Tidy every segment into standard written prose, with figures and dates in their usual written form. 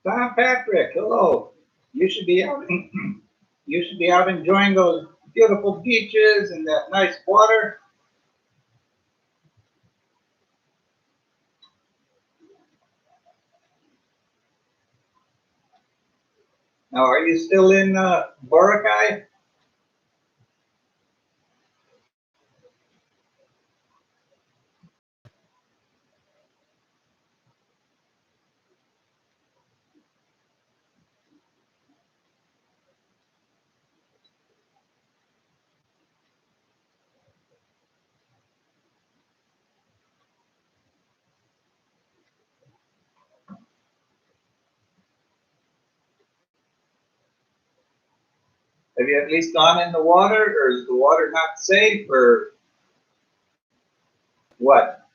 Tom Patrick, hello. You should be out. You should be out enjoying those beautiful beaches and that nice water. Now, are you still in Boracay? Have you at least gone in the water, or is the water not safe, or what?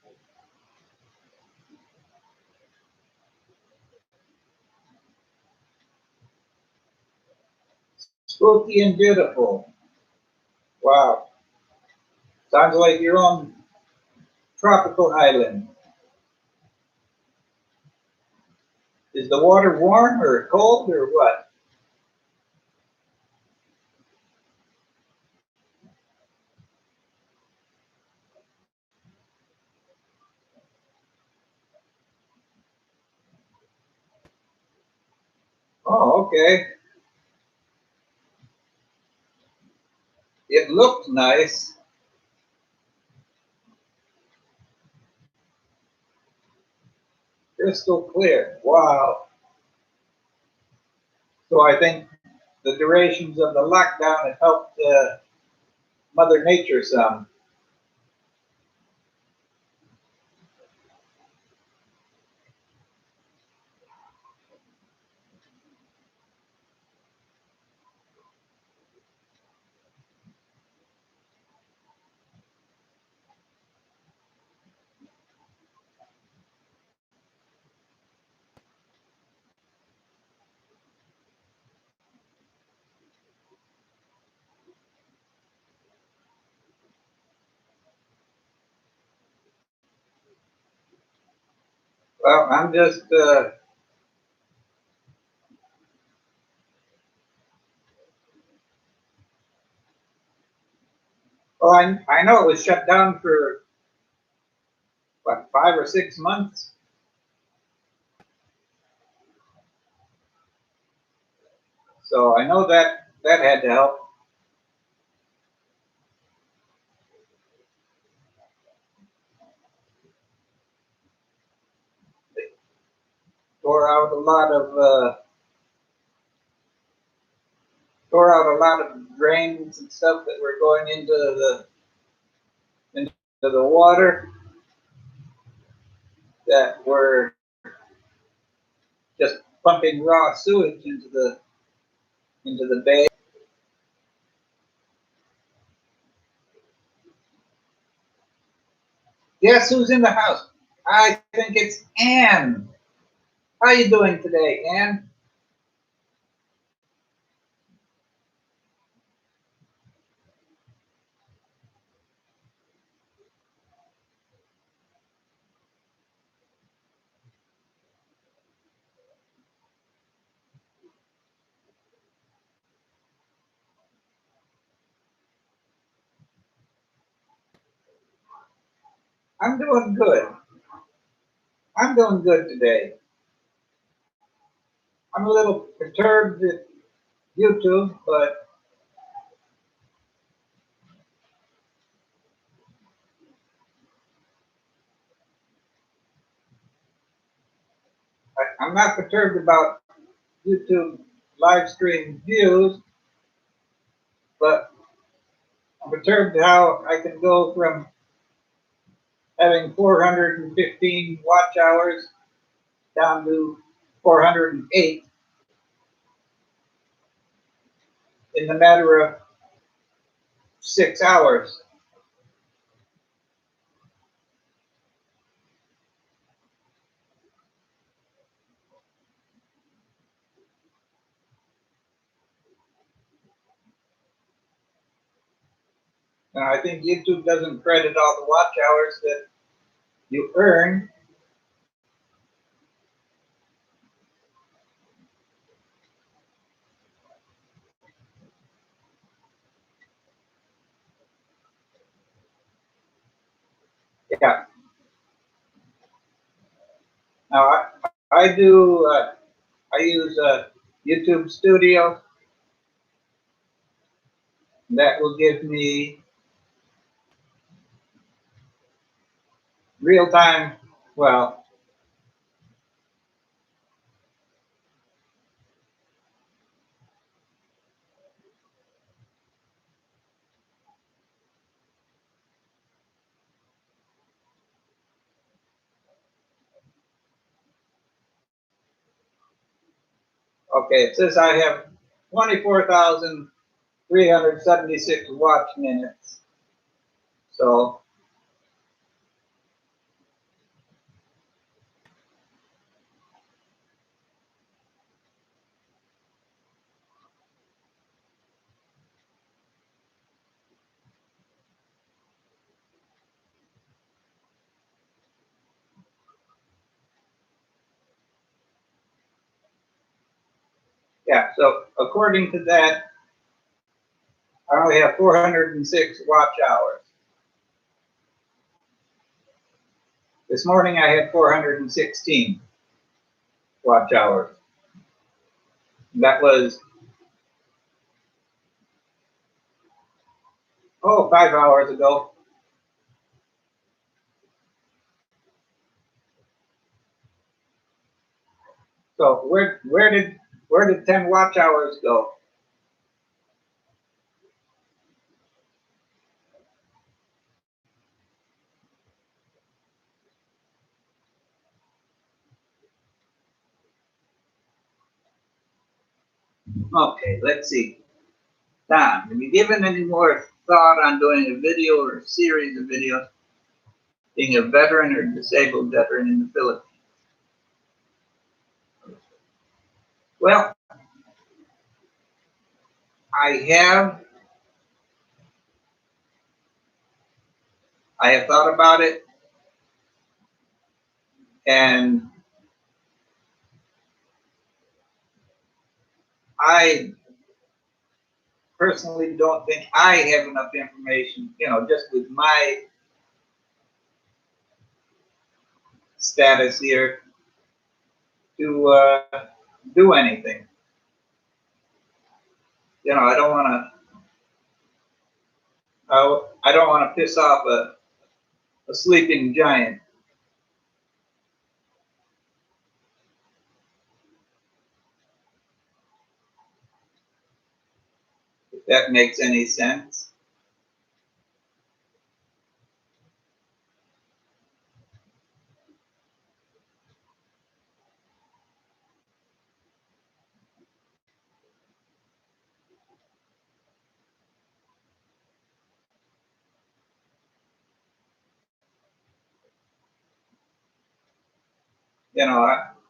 Spooky and beautiful. Wow. Sounds like your own tropical island. Is the water warm or cold or what? Oh, okay. It looked nice. Crystal clear. Wow. So I think the durations of the lockdown have helped Mother Nature some. Well, I'm just, well, I know it was shut down for, what, 5 or 6 months? So I know that that had to help. They tore out a lot of, tore out a lot of drains and stuff that were going into the water that were just pumping raw sewage into the bay. Guess who's in the house? I think it's Anne. How you doing today, Anne? I'm doing good. I'm doing good today. I'm a little perturbed at YouTube, but I'm not perturbed about YouTube live stream views, but I'm perturbed how I can go from having 415 watch hours down to 408 in the matter of 6 hours. And I think YouTube doesn't credit all the watch hours that you earn. Yeah. Now I do. I use YouTube Studio. That will give me real time. Well, okay. It says I have 24,376 watch minutes. So yeah. So according to that, I only have 406 watch hours. This morning I had 416 watch hours. That was 5 hours ago. So where did 10 watch hours go? Okay, let's see. Tom, have you given any more thought on doing a video or a series of videos being a veteran or disabled veteran in the Philippines? Well, I have I have thought about it, and I personally don't think I have enough information, just with my status here to do anything. I don't want I don't want to piss off a sleeping giant, if that makes any sense.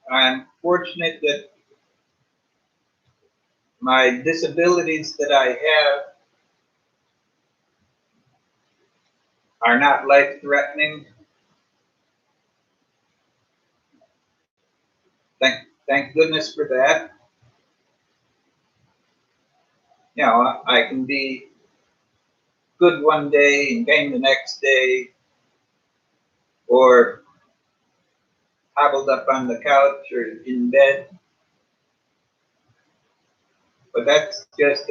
I'm fortunate that my disabilities that I have are not life threatening. Thank goodness for that. I can be good one day and pain the next day, or hobbled up on the couch or in bed. But that's just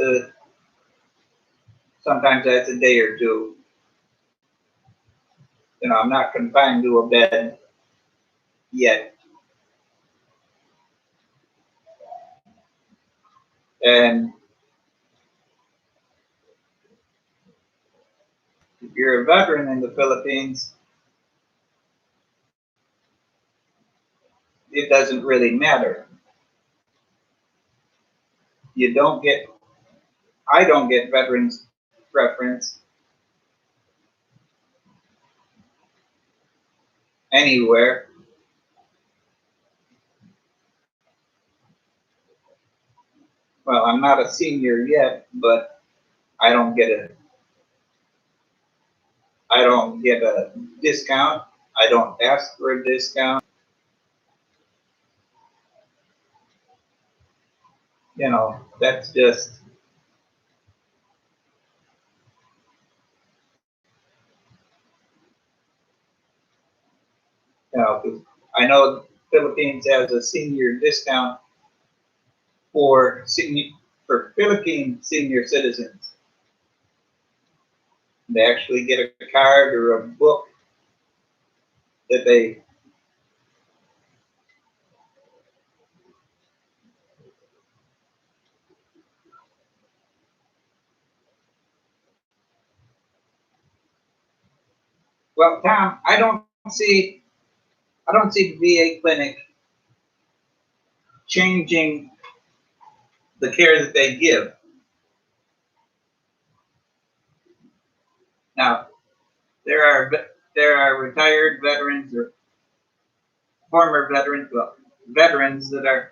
sometimes that's a day or two. I'm not confined to a bed yet. And if you're a veteran in the Philippines, it doesn't really matter. You don't get, I don't get veterans preference anywhere. Well, I'm not a senior yet, but I don't get a I don't get a discount. I don't ask for a discount. That's just 'Cause I know the Philippines has a senior discount for Philippine senior citizens. They actually get a card or a book that they well, Tom, I don't see the VA clinic changing the care that they give. Now, there are there are retired veterans or former veterans, well, veterans that are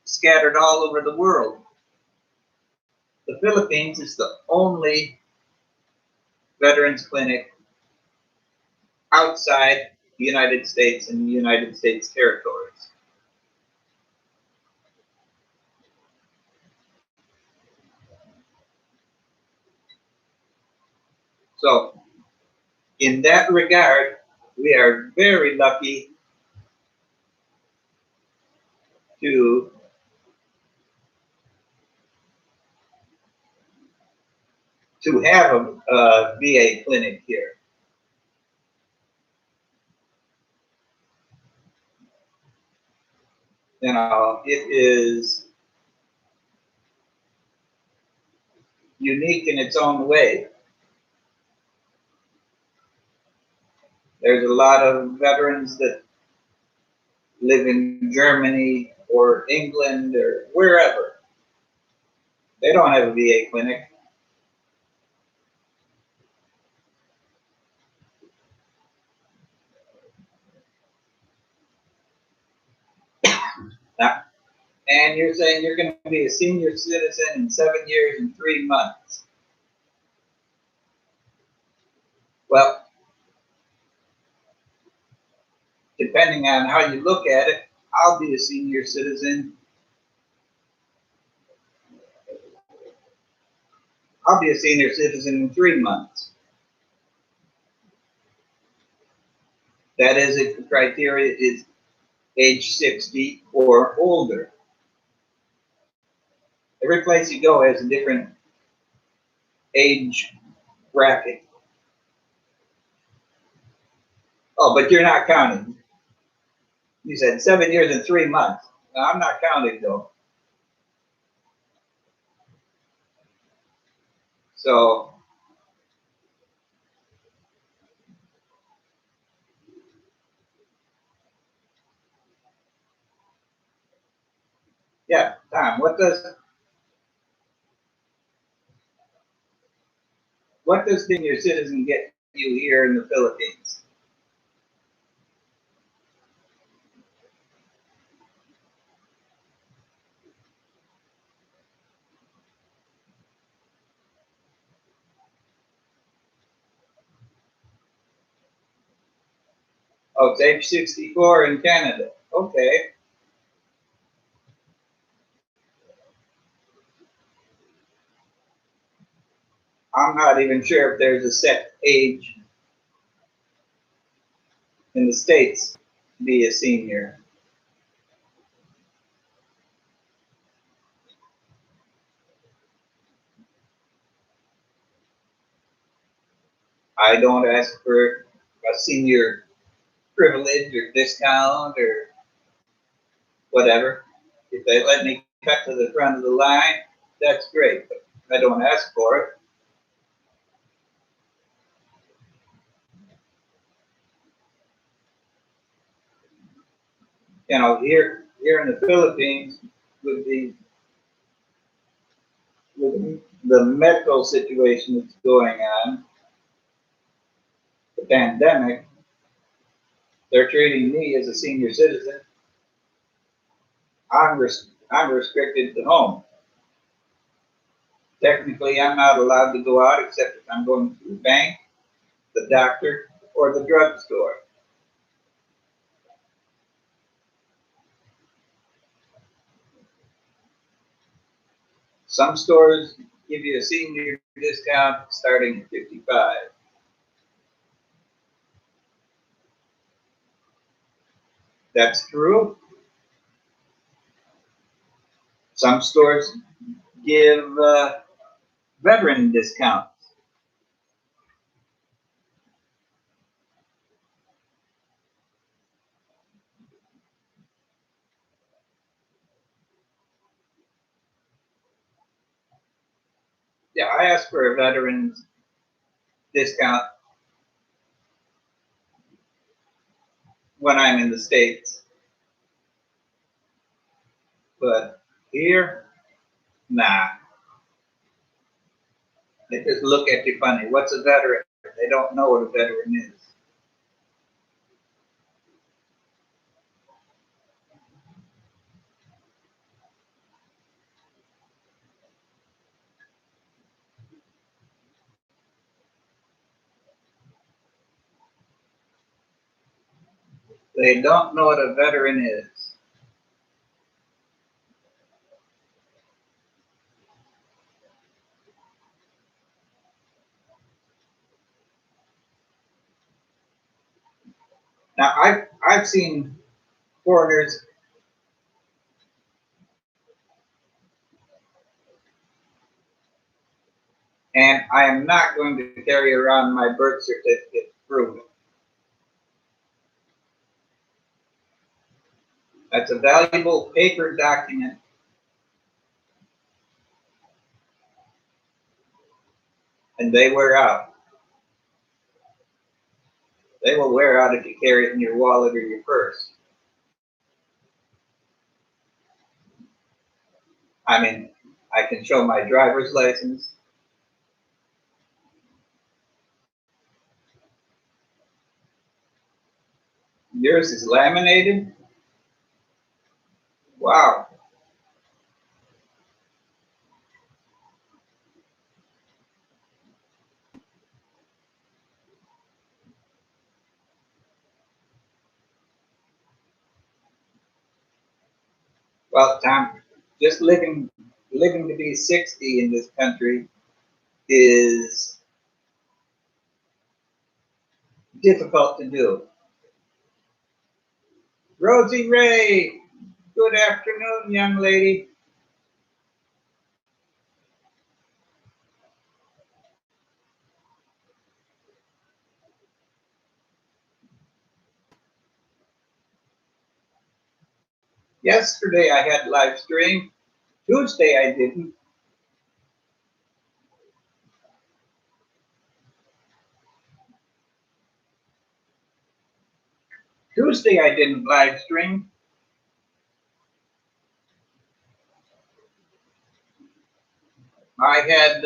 scattered all over the world. The Philippines is the only veterans clinic outside the United States and the United States territories. So, in that regard, we are very lucky to have a VA clinic here. You know, it is unique in its own way. There's a lot of veterans that live in Germany or England or wherever. They don't have a VA clinic. Now, and you're saying you're going to be a senior citizen in 7 years and 3 months. Well, depending on how you look at it, I'll be a senior citizen. I'll be a senior citizen in 3 months. That is if the criteria is age 60 or older. Every place you go has a different age bracket. Oh, but you're not counting. You said 7 years and 3 months. No, I'm not counting though. So, yeah, Tom, what does senior citizen get you here in the Philippines? Oh, it's age 64 in Canada. Okay. I'm not even sure if there's a set age in the States to be a senior. I don't ask for a senior privilege or discount or whatever. If they let me cut to the front of the line, that's great, but I don't ask for it. You know, here in the Philippines, with the medical situation that's going on, the pandemic, they're treating me as a senior citizen. I'm restricted to home. Technically, I'm not allowed to go out except if I'm going to the bank, the doctor, or the drugstore. Some stores give you a senior discount starting at 55. That's true. Some stores give veteran discounts. Yeah, I asked for a veteran's discount when I'm in the States. But here, nah. They just look at you funny. What's a veteran? They don't know what a veteran is. They don't know what a veteran is. Now, I've seen foreigners, and I am not going to carry around my birth certificate to prove it. That's a valuable paper document, and they wear out. They will wear out if you carry it in your wallet or your purse. I mean, I can show my driver's license. Yours is laminated? Wow. Well, Tom, just living to be 60 in this country is difficult to do. Rosie Ray, good afternoon, young lady. Yesterday I had live stream. Tuesday I didn't. Tuesday I didn't live stream. I had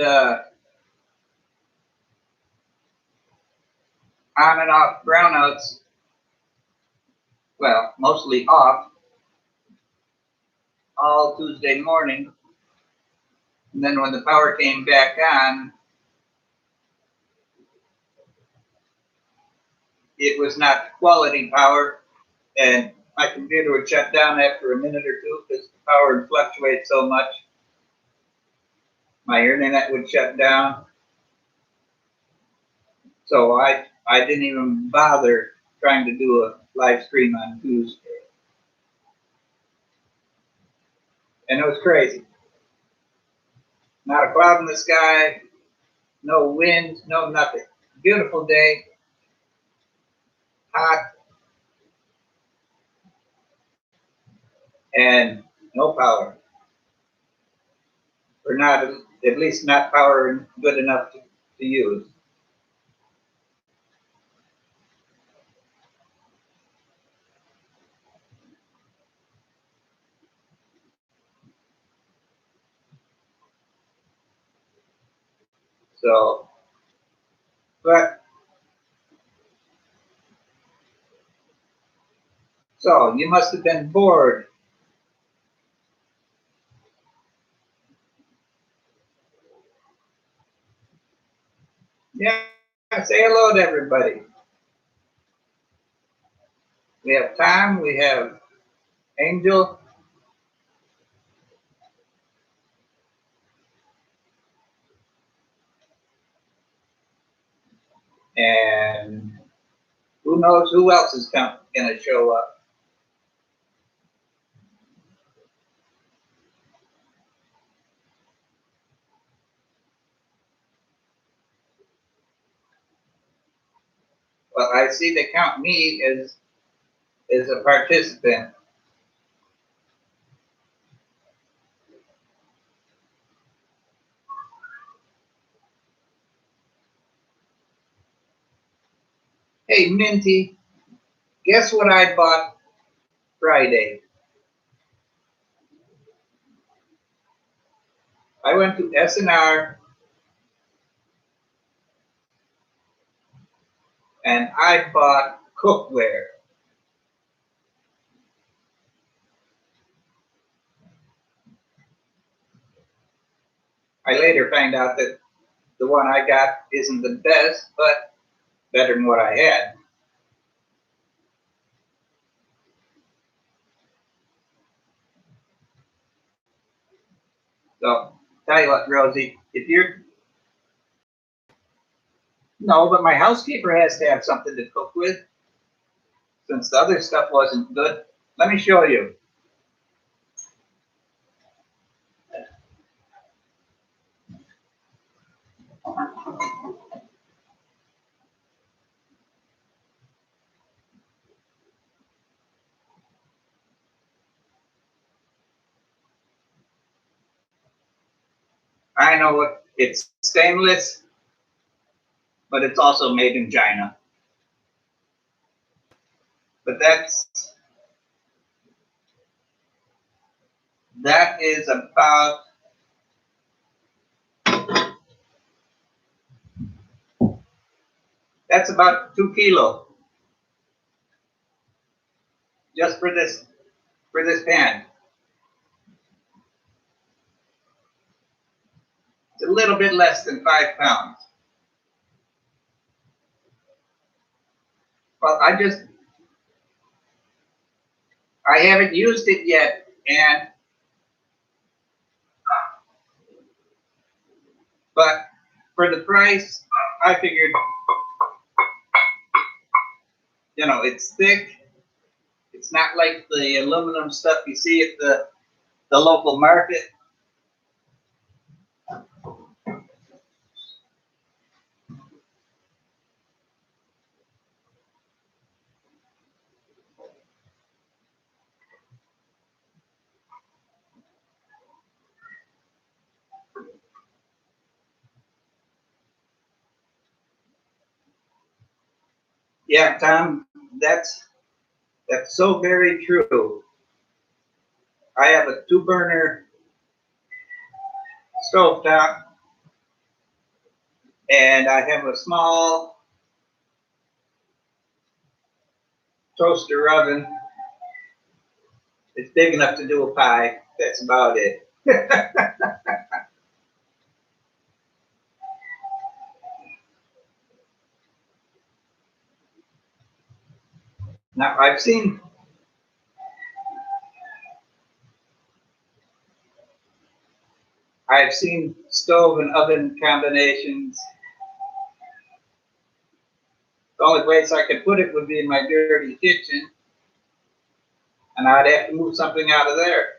on and off brownouts. Well, mostly off all Tuesday morning. And then when the power came back on, it was not quality power, and my computer would shut down after a minute or two because the power would fluctuate so much. My internet would shut down. So I didn't even bother trying to do a live stream on Tuesday. And it was crazy. Not a cloud in the sky, no wind, no nothing. Beautiful day, hot, and no power. Or not, at least not power good enough to use. So, but, so you must have been bored. Yeah, say hello to everybody. We have Tom, we have Angel, and who knows who else is going to show up. Well, I see they count me as a participant. Hey, Minty, guess what I bought Friday? I went to S&R and I bought cookware. I later found out that the one I got isn't the best, but better than what I had. So, tell you what, Rosie, if you're no, but my housekeeper has to have something to cook with since the other stuff wasn't good. Let me show you. I know what it's stainless, but it's also made in China. But that is about that's about 2 kilo just for this pan. It's a little bit less than 5 pounds. Well, I haven't used it yet, but for the price, I figured, it's thick. It's not like the aluminum stuff you see at the local market. Yeah, Tom, that's so very true. I have a 2-burner stovetop, and I have a small toaster oven. It's big enough to do a pie. That's about it. Now I've seen stove and oven combinations. The only place I could put it would be in my dirty kitchen, and I'd have to move something out of there.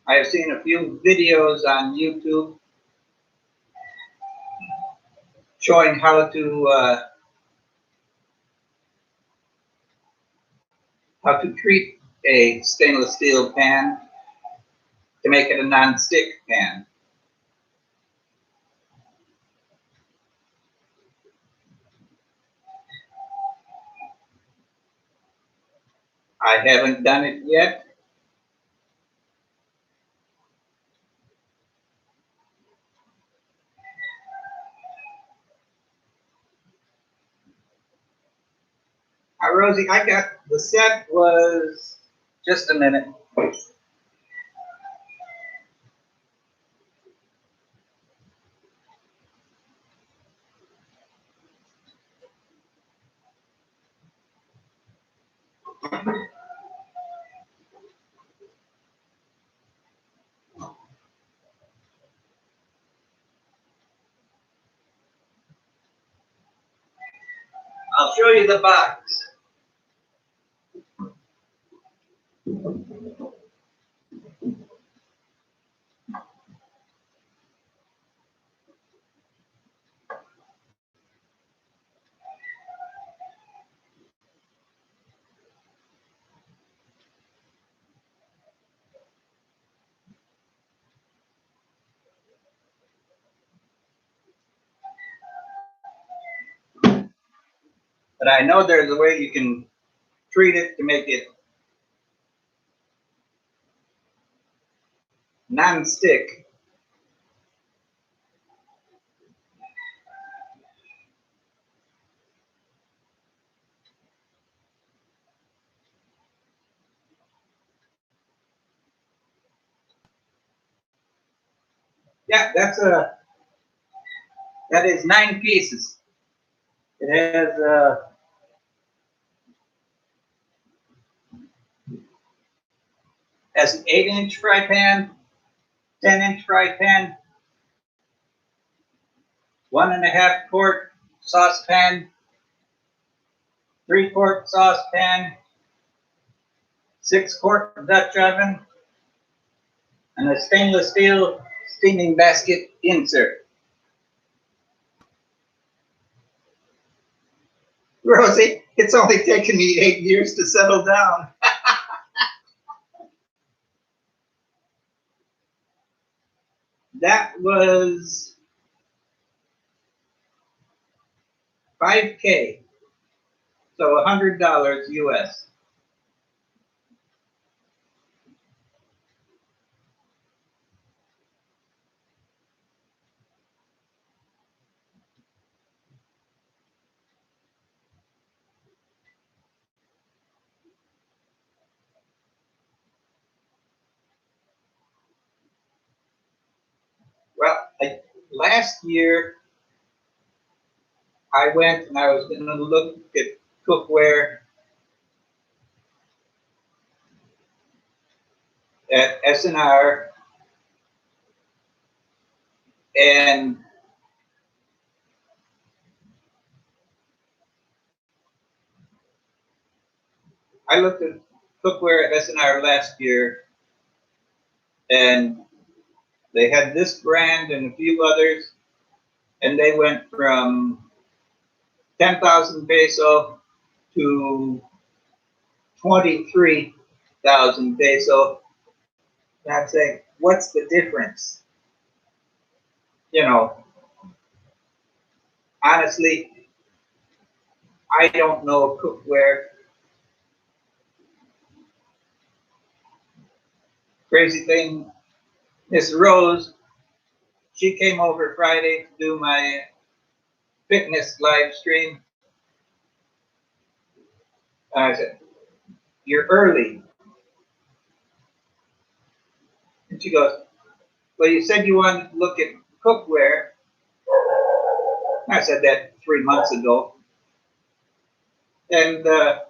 I have seen a few videos on YouTube showing how to treat a stainless steel pan to make it a non-stick pan. I haven't done it yet. Rosie, I got the set was just a minute. I'll show you the box. But I know there's a way you can treat it to make it non-stick. Yeah, that is 9 pieces. It has an 8-inch fry pan, 10-inch fry pan, 1.5 quart saucepan, 3-quart saucepan, 6-quart Dutch oven, and a stainless steel steaming basket insert. Rosie, it's only taken me 8 years to settle down. That was $5K, so $100 US. Well, last year I went and I was going to look at cookware at S&R, and I looked at cookware at S&R last year, and they had this brand and a few others, and they went from 10,000 peso to 23,000 peso. And I'm saying, what's the difference? You know, honestly, I don't know cookware. Crazy thing, Miss Rose, she came over Friday to do my fitness live stream. And I said, "You're early." And she goes, "Well, you said you wanted to look at cookware." I said that 3 months ago. And so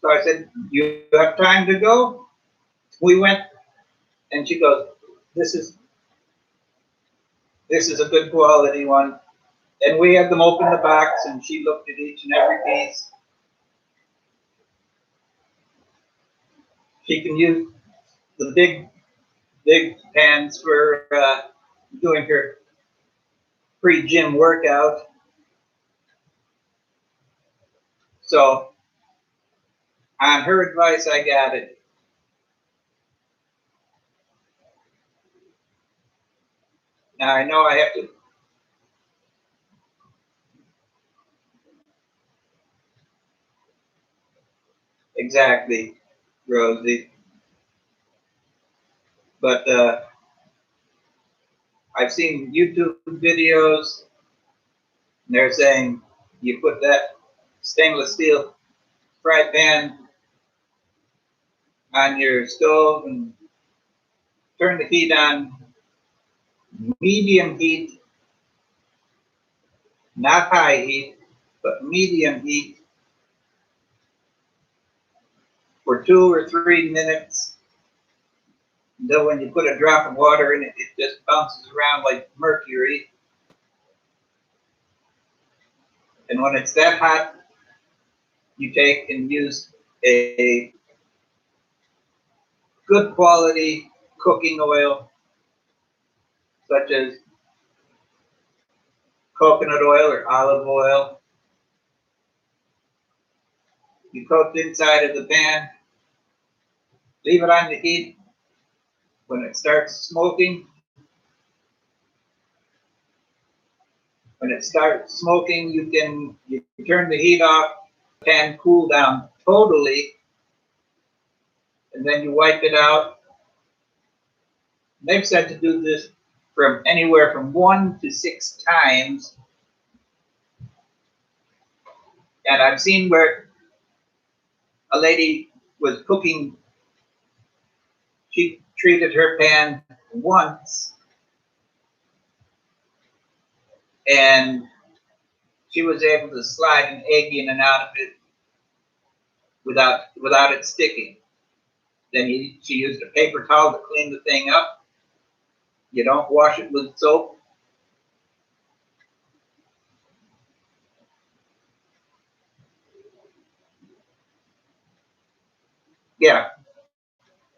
I said, "You have time to go?" We went, and she goes, This is a good quality one." And we had them open the box, and she looked at each and every piece. She can use the big pans for doing her pre-gym workout. So on her advice, I got it. Now I know I have to. Exactly, Rosie. But I've seen YouTube videos, and they're saying you put that stainless steel fry pan on your stove and turn the heat on medium heat, not high heat, but medium heat for 2 or 3 minutes. Until when you put a drop of water in it, it just bounces around like mercury. And when it's that hot, you take and use a good quality cooking oil, such as coconut oil or olive oil. You coat the inside of the pan, leave it on the heat. When it starts smoking, When it starts smoking, you turn the heat off, pan cool down totally, and then you wipe it out. They've said to do this from anywhere from 1 to 6 times. And I've seen where a lady was cooking, she treated her pan once, and she was able to slide an egg in and out of it without it sticking. Then she used a paper towel to clean the thing up. You don't wash it with soap. Yeah,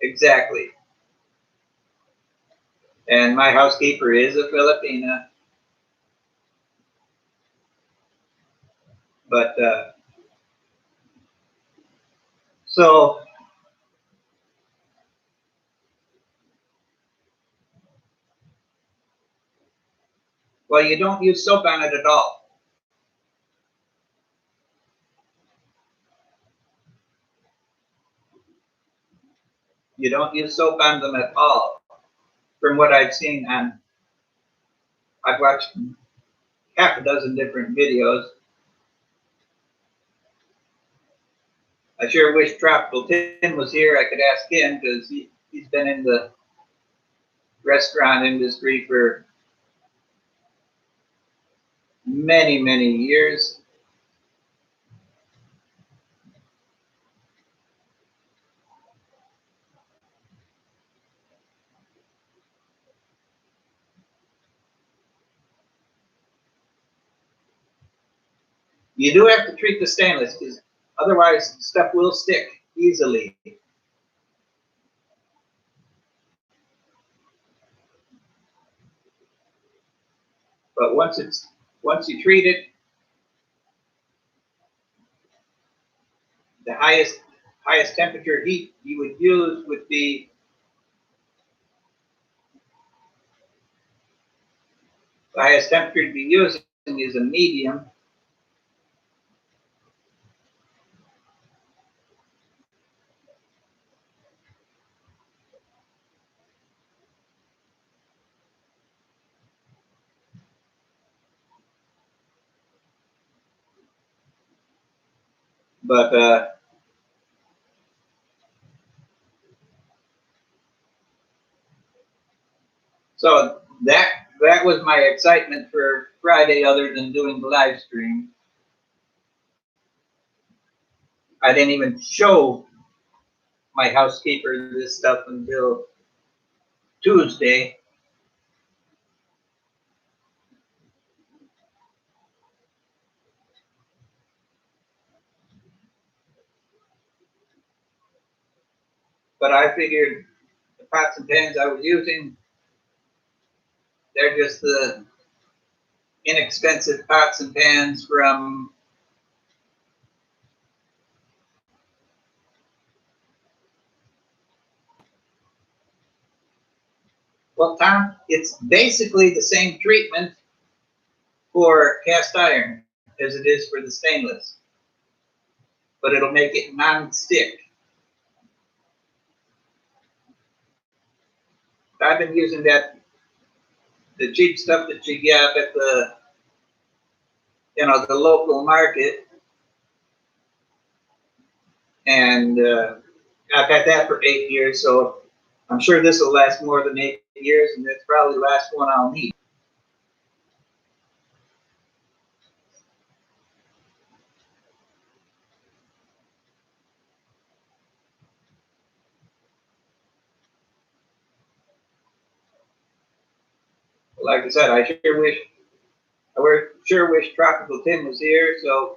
exactly. And my housekeeper is a Filipina. But so, well, you don't use soap on it at all. You don't use soap on them at all. From what I've seen I've watched half a dozen different videos. I sure wish Tropical Tim was here. I could ask him because he's been in the restaurant industry for many, many years. You do have to treat the stainless because otherwise stuff will stick easily. But once you treat it, the highest temperature heat you would use would be the highest temperature to be using is a medium. But so that was my excitement for Friday, other than doing the live stream. I didn't even show my housekeeper this stuff until Tuesday. But I figured the pots and pans I was using, they're just the inexpensive pots and pans from well, Tom, it's basically the same treatment for cast iron as it is for the stainless, but it'll make it non-stick. I've been using the cheap stuff that you get at the local market, and I've had that for 8 years, so I'm sure this will last more than 8 years, and it's probably the last one I'll need. Like I said, I sure wish Tropical Tim was here. So,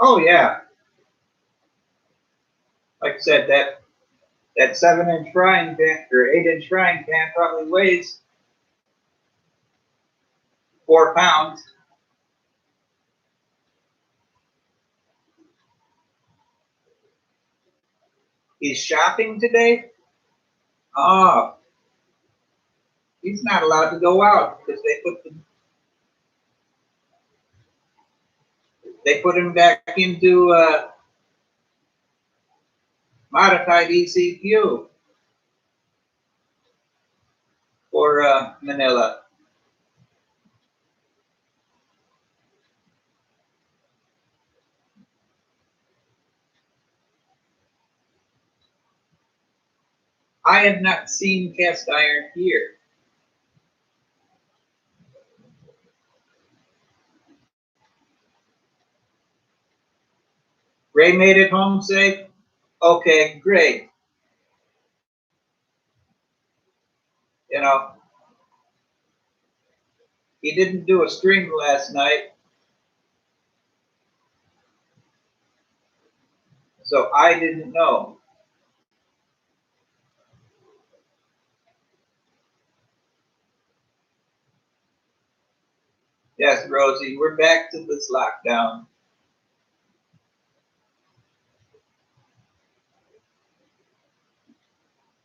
oh yeah, like I said, that 7-inch frying pan or 8-inch frying pan probably weighs 4 pounds. He's shopping today? Oh, he's not allowed to go out because they put him back into modified ECQ for Manila. I have not seen cast iron here. Ray made it home safe? Okay, great. You know, he didn't do a stream last night, so I didn't know. Yes, Rosie, we're back to this lockdown.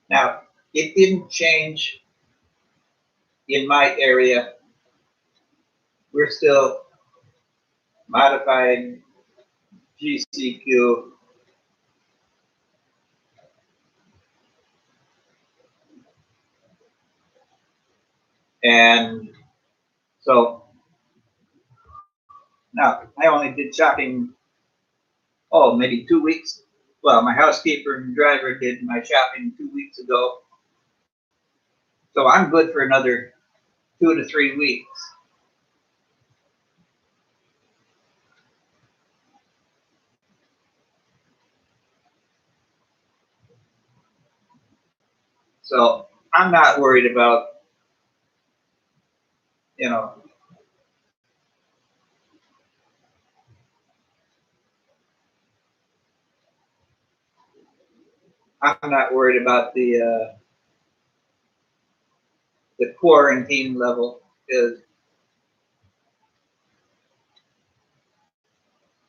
Now, it didn't change in my area. We're still modified GCQ. And so now I only did shopping, maybe 2 weeks. Well, my housekeeper and driver did my shopping 2 weeks ago. So I'm good for another 2 to 3 weeks. So I'm not worried about, you know, I'm not worried about the quarantine level, because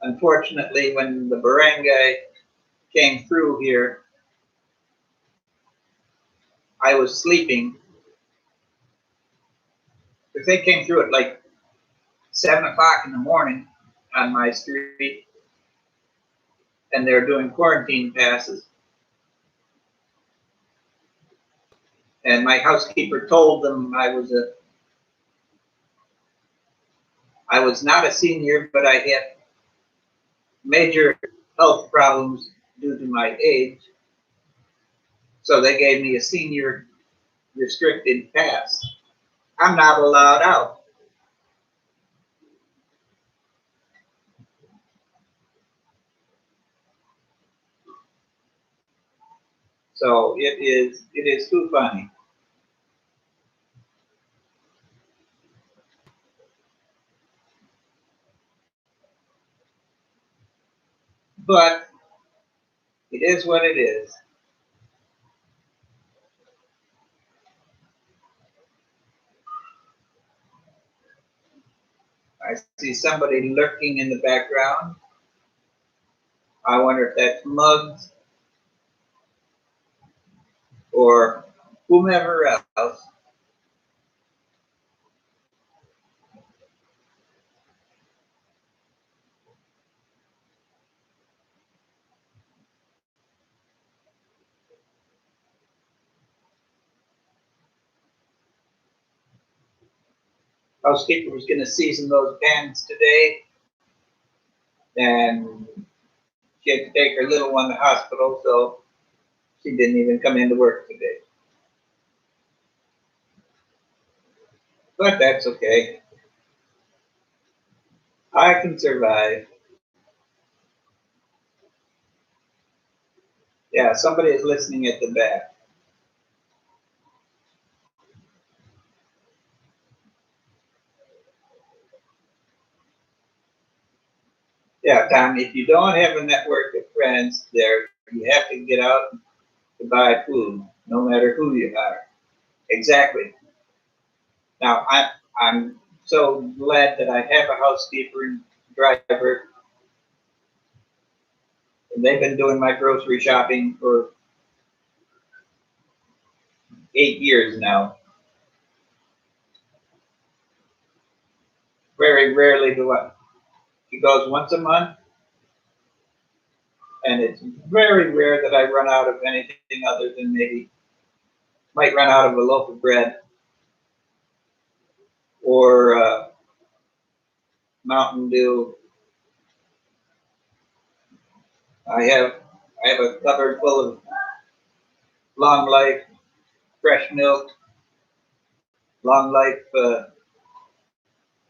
unfortunately when the barangay came through here, I was sleeping. If they came through at like 7 o'clock in the morning on my street, and they're doing quarantine passes, and my housekeeper told them I was not a senior, but I had major health problems due to my age. So they gave me a senior restricted pass. I'm not allowed out. So it is too funny. But it is what it is. I see somebody lurking in the background. I wonder if that's Muggs or whomever else. Housekeeper was going to season those pans today, and she had to take her little one to the hospital, so she didn't even come into work today. But that's okay. I can survive. Yeah, somebody is listening at the back. Yeah, Tom, if you don't have a network of friends there, you have to get out to buy food, no matter who you are. Exactly. Now, I'm so glad that I have a housekeeper and driver, and they've been doing my grocery shopping for 8 years now. Very rarely do I. She goes once a month, and it's very rare that I run out of anything other than maybe might run out of a loaf of bread or Mountain Dew. I have a cupboard full of Long Life fresh milk, Long Life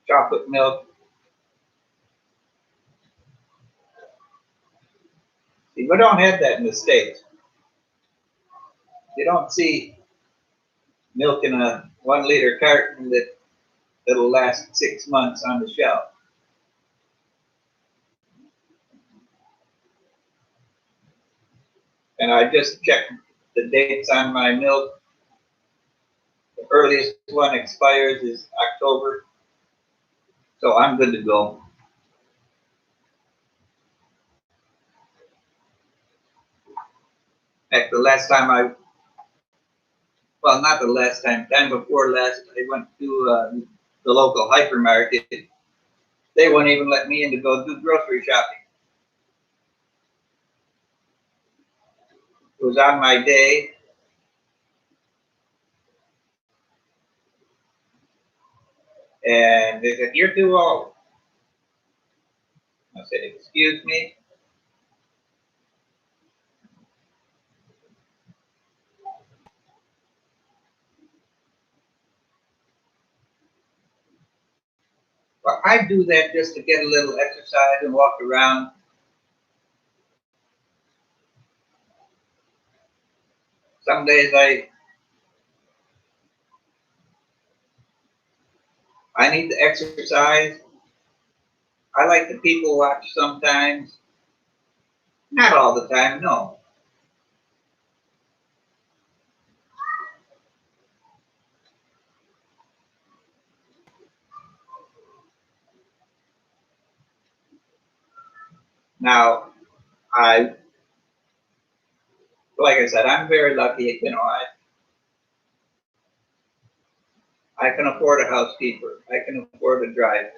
chocolate milk. See, we don't have that in the States. You don't see milk in a 1 liter carton that'll last 6 months on the shelf. And I just checked the dates on my milk. The earliest one expires is October, so I'm good to go. Heck, the last time well, not the last time, time before last, I went to the local hypermarket. They wouldn't even let me in to go do grocery shopping. It was on my day. And they said, "You're too old." I said, "Excuse me?" Well, I do that just to get a little exercise and walk around. Some days I need to exercise. I like to people watch sometimes. Not all the time, no. Now, like I said, I'm very lucky. You know, I can afford a housekeeper. I can afford a driver.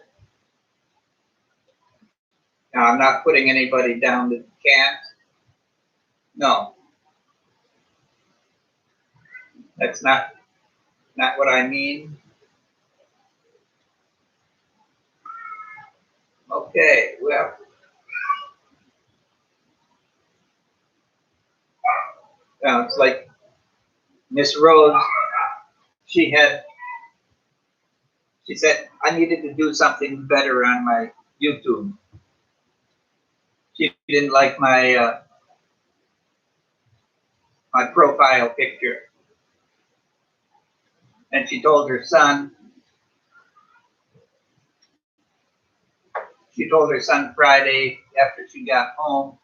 Now, I'm not putting anybody down that can't. No, that's not what I mean. Okay, well, it's like Miss Rose. She said I needed to do something better on my YouTube. She didn't like my profile picture, and she told her son. She told her son Friday after she got home,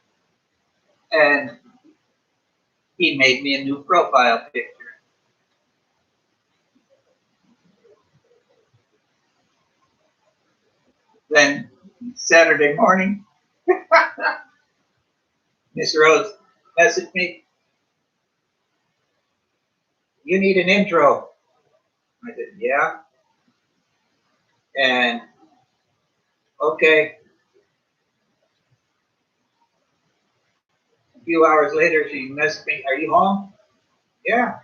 and he made me a new profile picture. Then Saturday morning, Miss Rose messaged me, "You need an intro." I said, "Yeah." And okay, a few hours later, she messaged me, "Are you home?" "Yeah,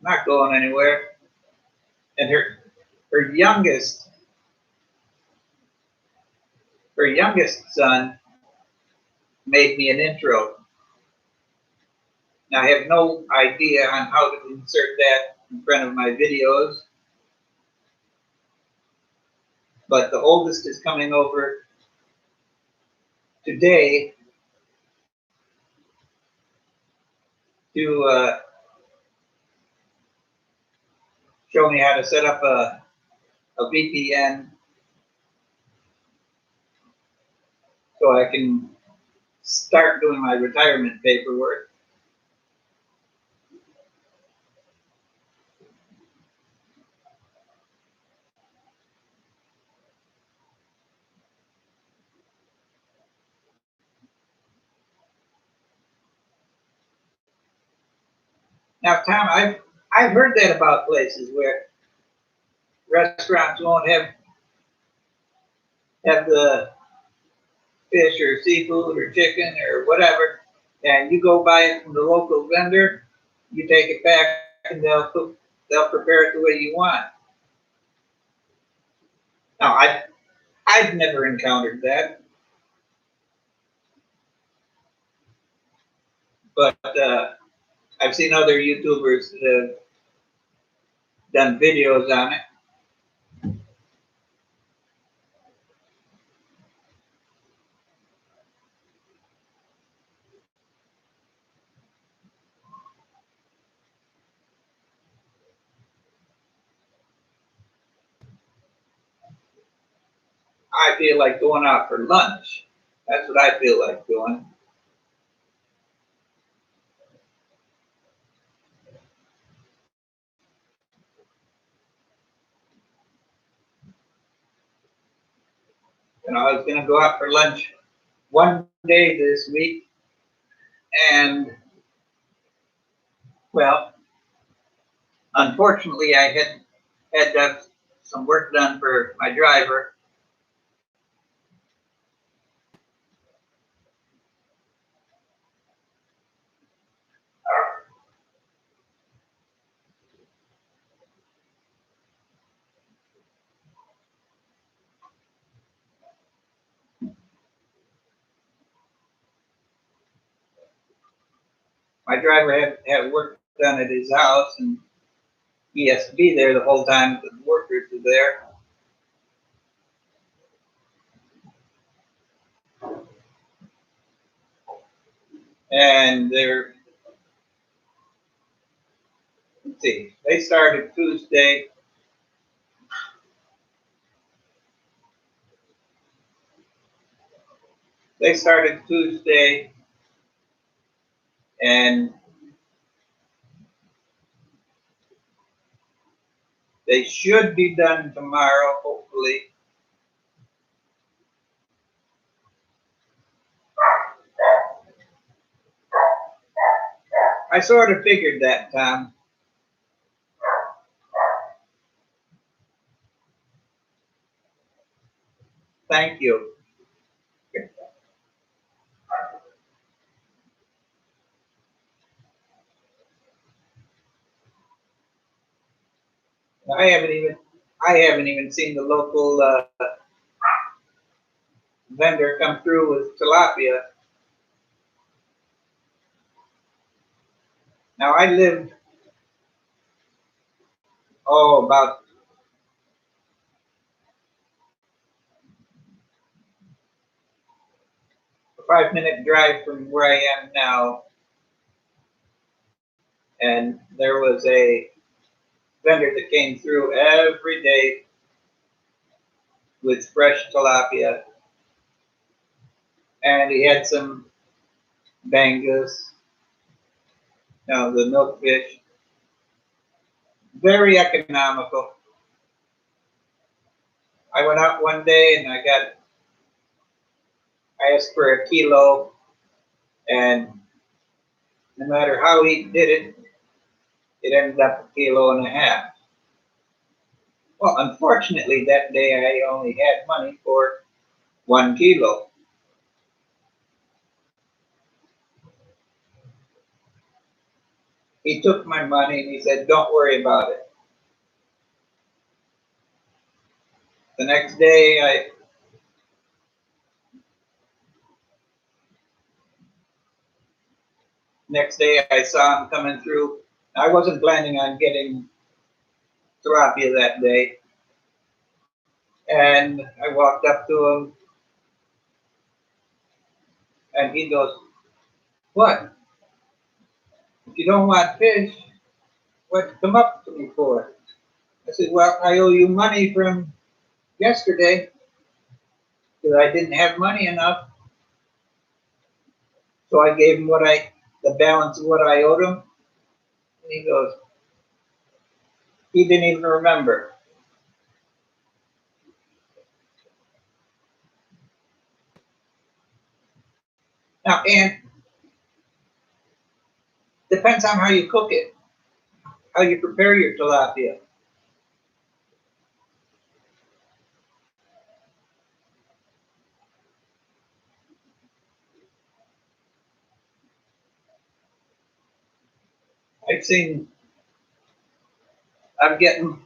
not going anywhere." And her youngest her youngest son made me an intro. Now I have no idea on how to insert that in front of my videos, but the oldest is coming over today to show me how to set up a VPN so I can start doing my retirement paperwork. Now, Tom, I've heard that about places where restaurants won't have the fish or seafood or chicken or whatever, and you go buy it from the local vendor, you take it back and they'll prepare it the way you want. Now I've never encountered that, but I've seen other YouTubers that have done videos on it. I feel like going out for lunch. That's what I feel like doing. You know, I was going to go out for lunch one day this week, and well, unfortunately, I had to have some work done for my driver. My driver had work done at his house, and he has to be there the whole time the workers are there. And let's see, they started Tuesday. They started Tuesday, and they should be done tomorrow, hopefully. I sort of figured that, Tom. Thank you. I haven't even seen the local vendor come through with tilapia. Now I lived about a 5-minute drive from where I am now, and there was a vendor that came through every day with fresh tilapia, and he had some bangus, the milkfish, very economical. I went out one day and I asked for a kilo, and no matter how he did it, it ended up 1.5 kilos. Well, unfortunately, that day I only had money for 1 kilo. He took my money and he said, "Don't worry about it." The next day I saw him coming through. I wasn't planning on getting tilapia that day, and I walked up to him, and he goes, "What? If you don't want fish, what come up to me for?" I said, "Well, I owe you money from yesterday because I didn't have money enough." So I gave him the balance of what I owed him, and he goes, he didn't even remember. Now, and depends on how you cook it. how you prepare your tilapia. I've seen, I've gotten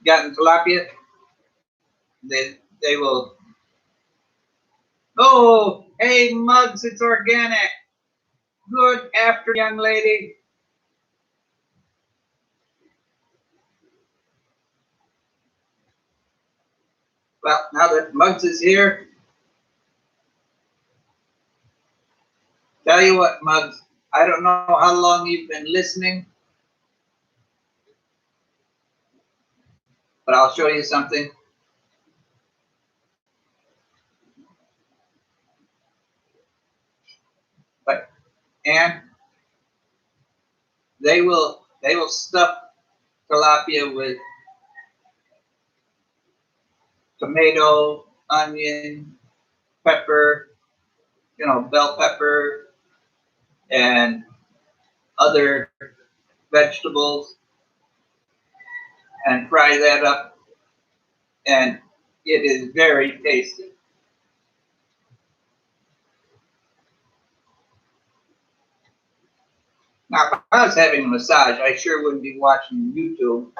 tilapia. They will. Oh, hey Mugs, it's organic. Good afternoon, young lady. Well, now that Mugs is here, tell you what, Mugs, I don't know how long you've been listening, but I'll show you something. But and they will stuff tilapia with tomato, onion, pepper, bell pepper, and other vegetables, and fry that up, and it is very tasty. Now, if I was having a massage, I sure wouldn't be watching YouTube.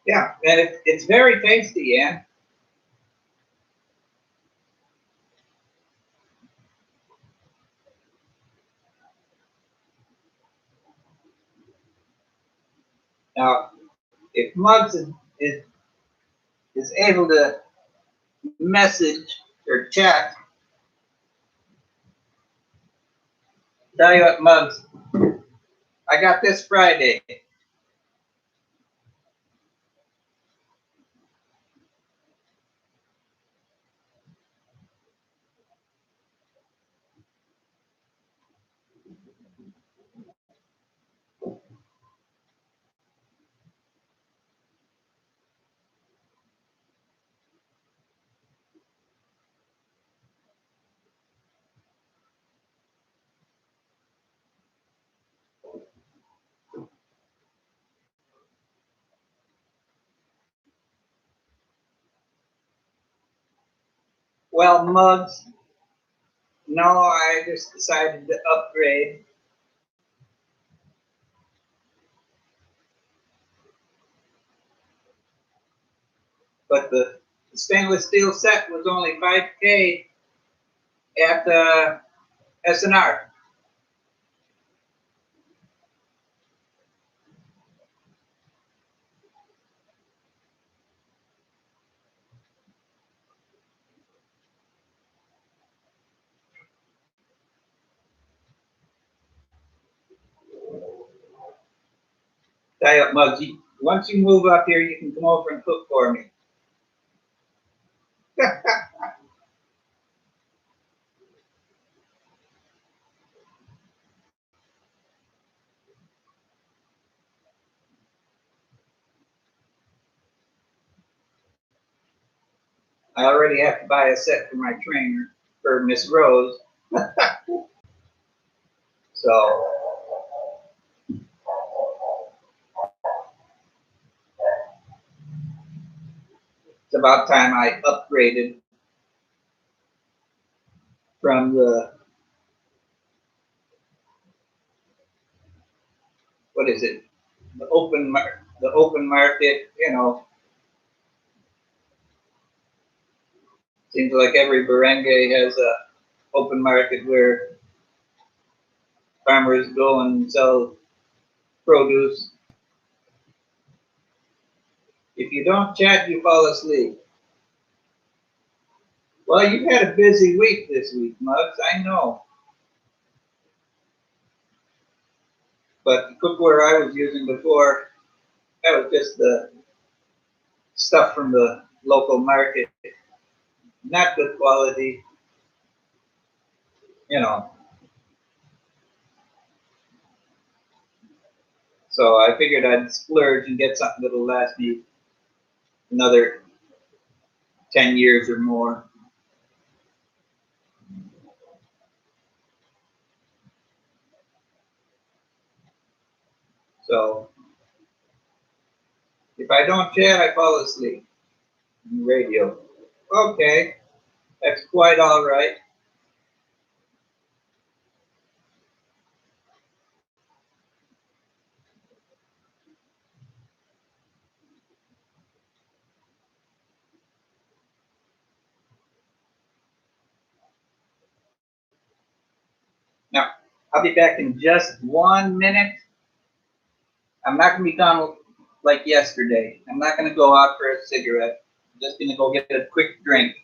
Yeah, and it's very tasty, Ann. Now, if Muggs is, is able to message or chat, tell you what, Muggs, I got this Friday. Well, Muggs, no, I just decided to upgrade. But the stainless steel set was only 5K at SNR. Tell you what, Muggs, once you move up here, you can come over and cook for me. I already have to buy a set for my trainer, for Miss Rose. So it's about time I upgraded from what is it, the open market. Seems like every barangay has a open market where farmers go and sell produce. If you don't chat, you fall asleep. Well, you've had a busy week this week, Muggs, I know. But the cookware I was using before, that was just the stuff from the local market. Not good quality, you know. So I figured I'd splurge and get something that'll last me another 10 years or more. So if I don't chat, I fall asleep. Radio. Okay, that's quite all right. Now, I'll be back in just 1 minute. I'm not going to be gone like yesterday. I'm not going to go out for a cigarette. I'm just going to go get a quick drink.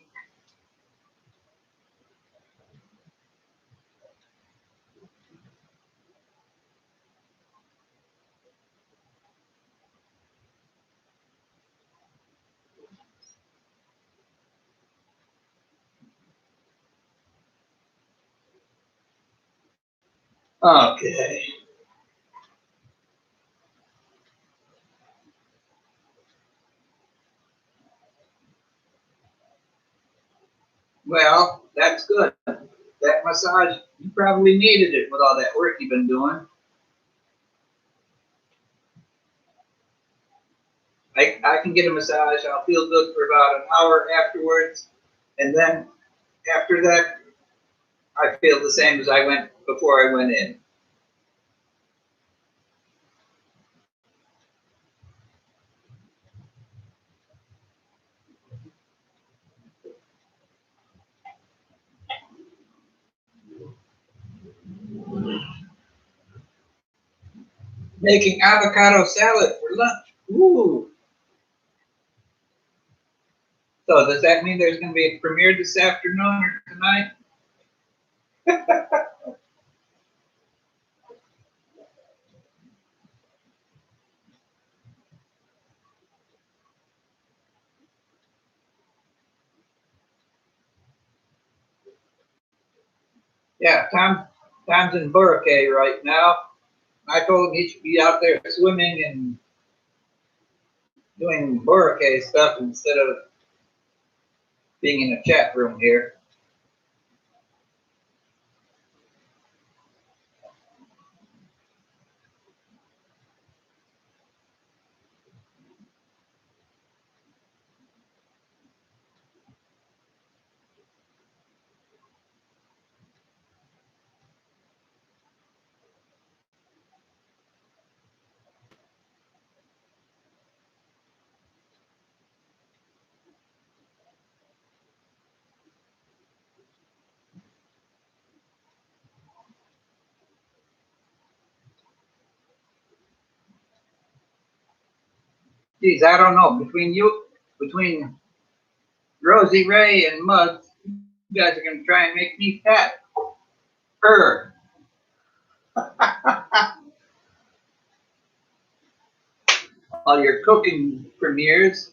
Okay. Well, that's good. That massage, you probably needed it with all that work you've been doing. I can get a massage. I'll feel good for about an hour afterwards. And then after that, I feel the same as I went before I went in. Making avocado salad for lunch. Ooh. So does that mean there's going to be a premiere this afternoon or tonight? Yeah, Tom's in Boracay right now. I told him he should be out there swimming and doing Boracay stuff instead of being in a chat room here. Geez, I don't know. Between Rosie Ray and Muggs, you guys are going to try and make me fat. All your cooking premieres.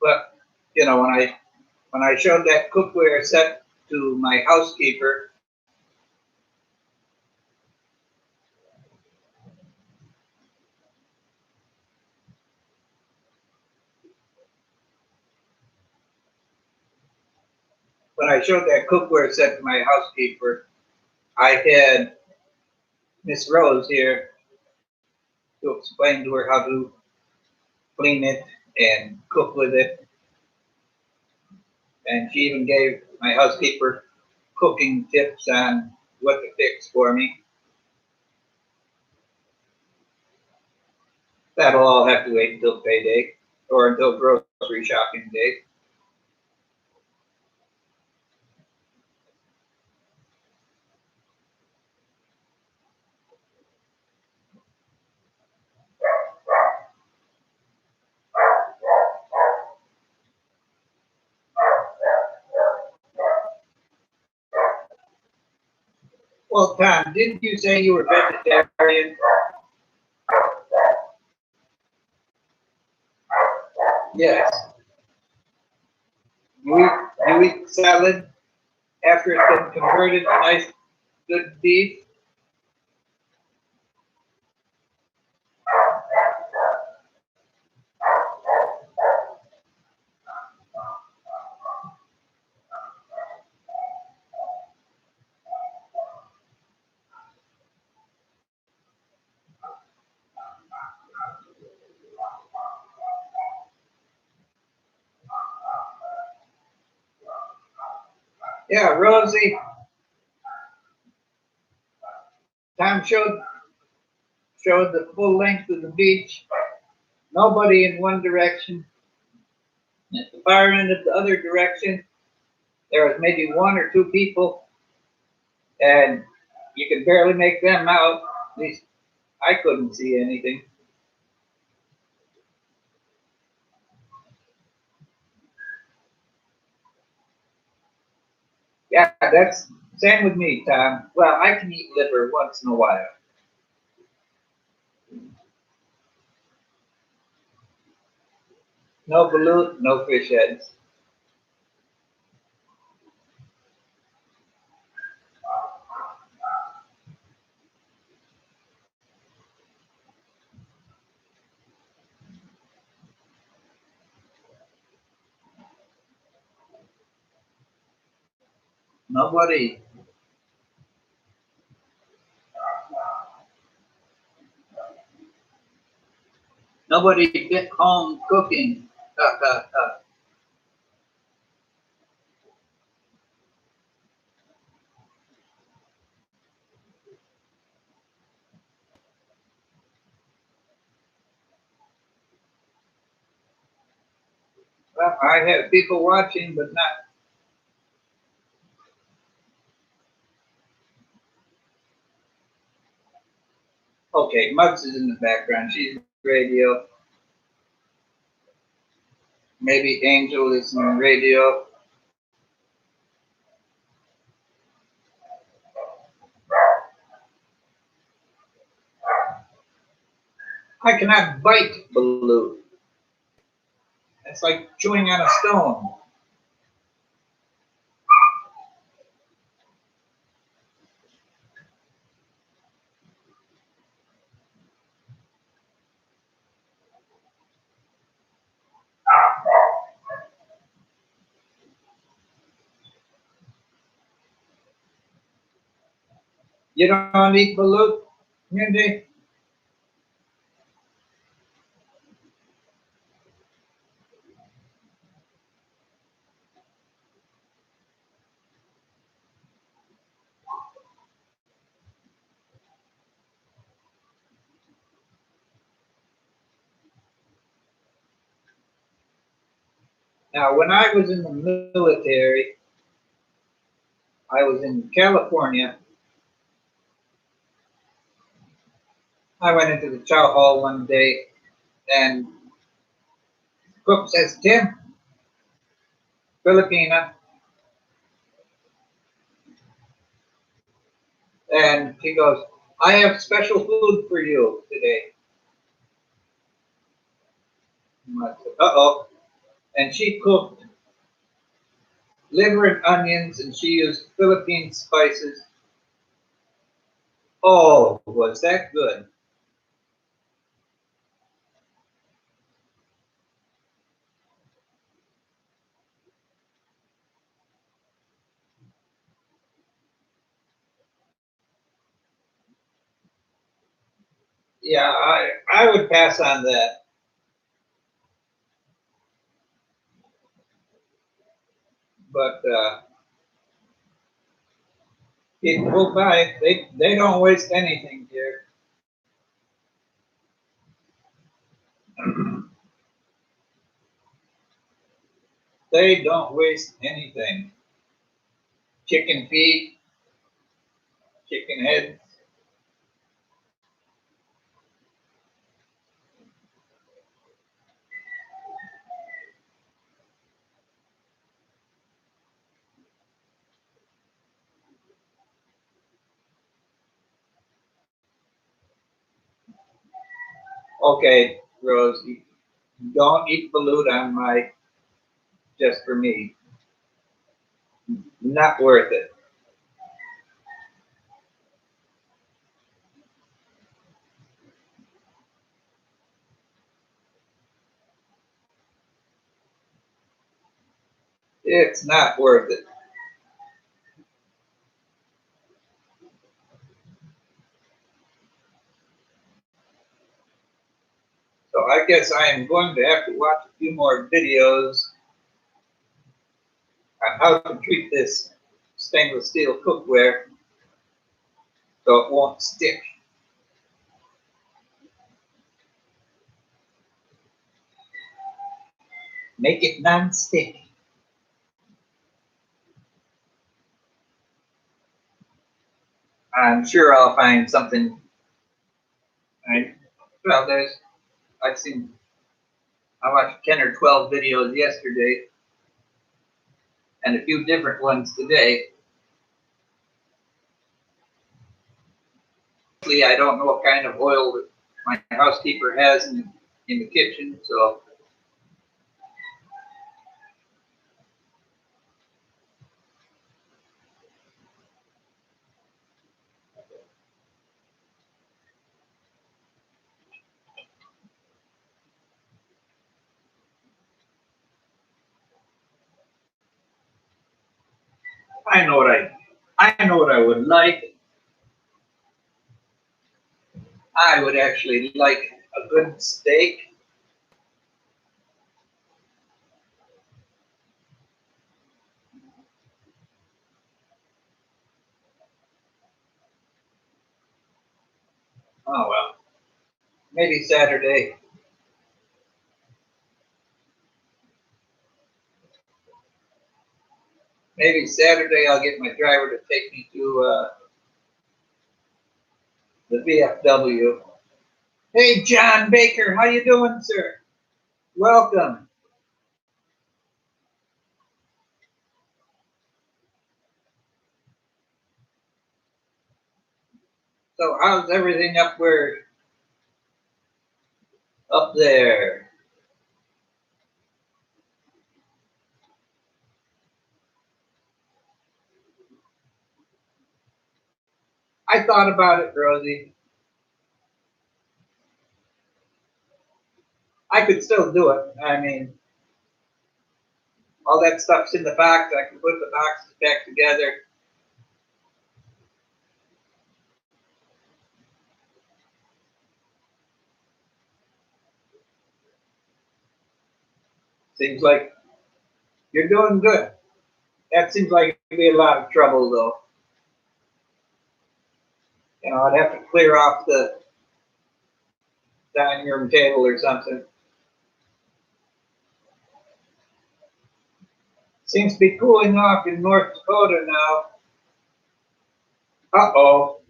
But you know, when I showed that cookware set to my housekeeper, I had Miss Rose here to explain to her how to clean it and cook with it. And she even gave my housekeeper cooking tips on what to fix for me. That'll all have to wait until payday or until grocery shopping day. Well, Tom, didn't you say you were vegetarian? Yes. You eat salad after it's been converted to nice, good beef? Yeah, Rosie. Tom showed the full length of the beach. Nobody in one direction. At the far end of the other direction, there was maybe one or two people, and you could barely make them out. At least I couldn't see anything. Yeah, that's same with me, Tom. Well, I can eat liver once in a while. No balut, no fish heads. Nobody, nobody get home cooking. Well, I have people watching, but not. Okay, Muggs is in the background. She's radio. Maybe Angel is on radio. I cannot bite balut. It's like chewing on a stone. You don't eat balut, Mindy? Now, when I was in the military, I was in California. I went into the chow hall one day, and the cook says, "Tim, Filipina," and she goes, "I have special food for you today." I said, "Uh-oh." And she cooked liver and onions, and she used Philippine spices. Oh, was that good? Yeah, I would pass on that. But people buy, they don't waste anything here. They don't waste anything. Chicken feet, chicken heads. Okay, Rose, don't eat balut on my, just for me. Not worth it. It's not worth it. So I guess I am going to have to watch a few more videos on how to treat this stainless steel cookware so it won't stick. Make it non-stick. I'm sure I'll find something. Well, I've seen, I watched 10 or 12 videos yesterday and a few different ones today. I don't know what kind of oil that my housekeeper has in the kitchen, so I know what I would like. I would actually like a good steak. Oh well, maybe Saturday. Maybe Saturday I'll get my driver to take me to the VFW. Hey, John Baker, how you doing, sir? Welcome. So how's everything up there? I thought about it, Rosie. I could still do it. I mean, all that stuff's in the box. I can put the boxes back together. Seems like you're doing good. That seems like it'd be a lot of trouble, though. You know, I'd have to clear off the dining room table or something. Seems to be cooling off in North Dakota now. Uh-oh.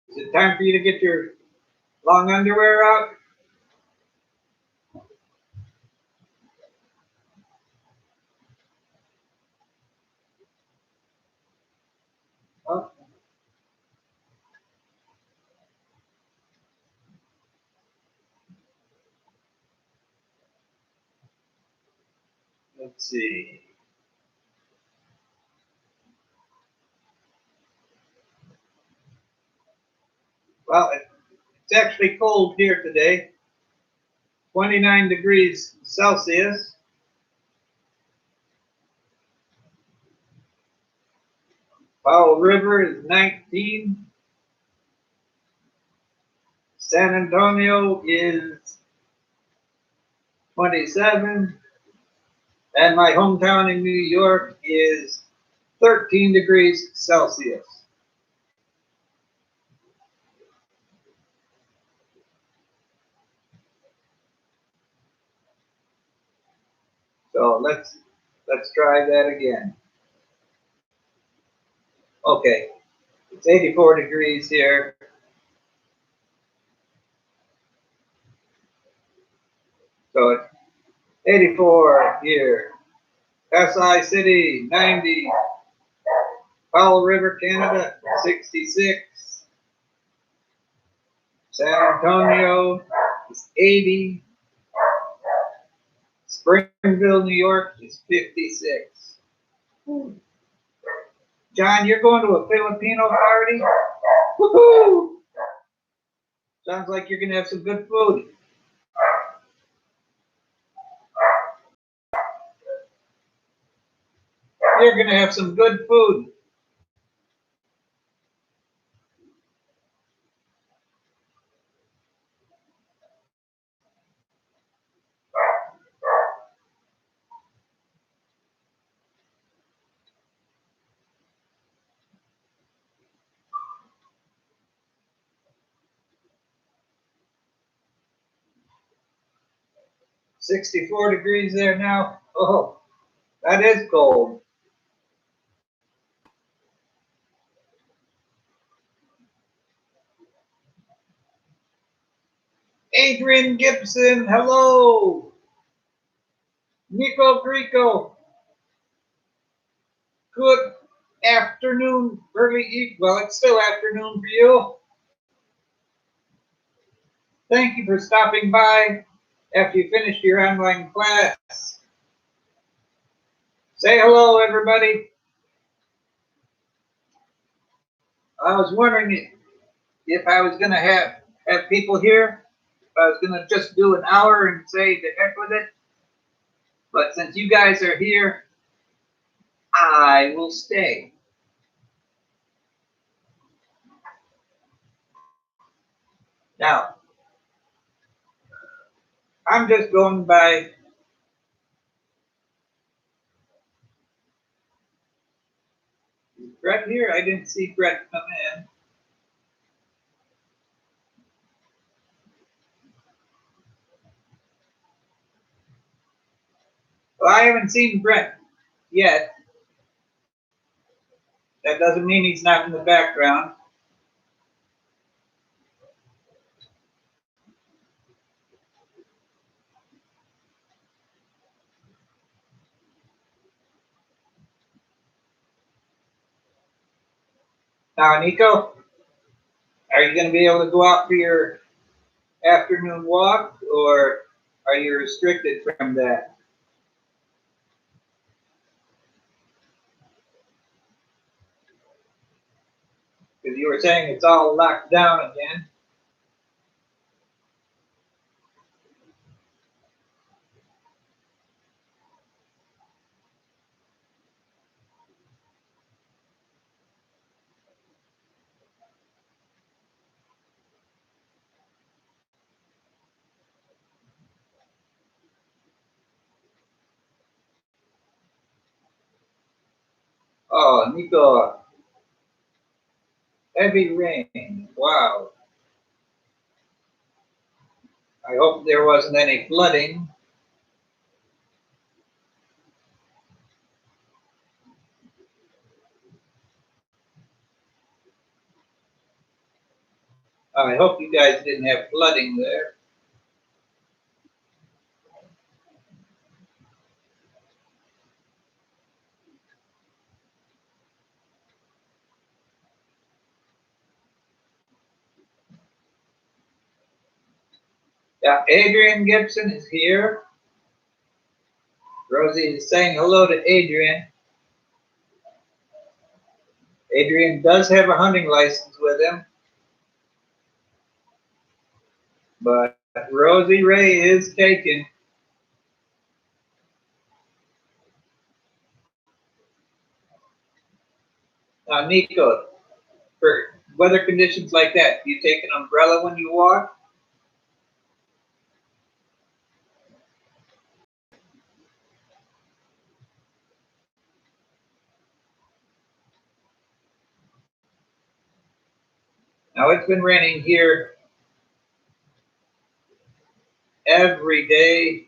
Is it time for you to get your long underwear out? Oh, let's see. Well, it's actually cold here today. 29 degrees Celsius. Powell River is 19. San Antonio is 27. And my hometown in New York is 13 degrees Celsius. So let's try that again. Okay, it's 84 degrees here. So it's 84 here. SI City, 90. Powell River, Canada, 66. San Antonio is 80. Springville, New York is 56. John, you're going to a Filipino party? Woohoo! Sounds like you're going to have some good food. You're going to have some good food. $64 there now. Oh, that is cold. Adrian Gibson, hello. Nico Grico, good afternoon, early evening. Well, it's still afternoon for you. Thank you for stopping by after you finished your online class. Say hello, everybody. I was wondering if I was going to have people here. If I was going to just do an hour and say the heck with it. But since you guys are here, I will stay. Now, I'm just going by Brett here. I didn't see Brett come in. Well, I haven't seen Brett yet. That doesn't mean he's not in the background. Now, Nico, are you going to be able to go out for your afternoon walk, or are you restricted from that? Because you were saying it's all locked down again. Oh, Nico, heavy rain. Wow. I hope there wasn't any flooding. I hope you guys didn't have flooding there. Yeah, Adrian Gibson is here. Rosie is saying hello to Adrian. Adrian does have a hunting license with him. But Rosie Ray is taken. Now, Nico, for weather conditions like that, do you take an umbrella when you walk? Now, it's been raining here every day.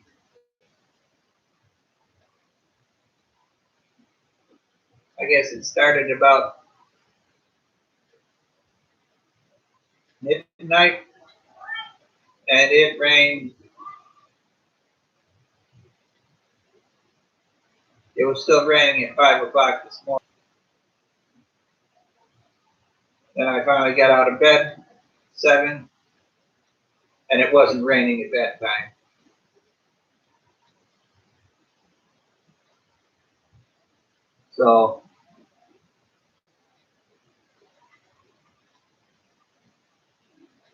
I guess it started about midnight, and it rained. It was still raining at 5 o'clock this morning. Then I finally got out of bed, 7, and it wasn't raining at that time. So,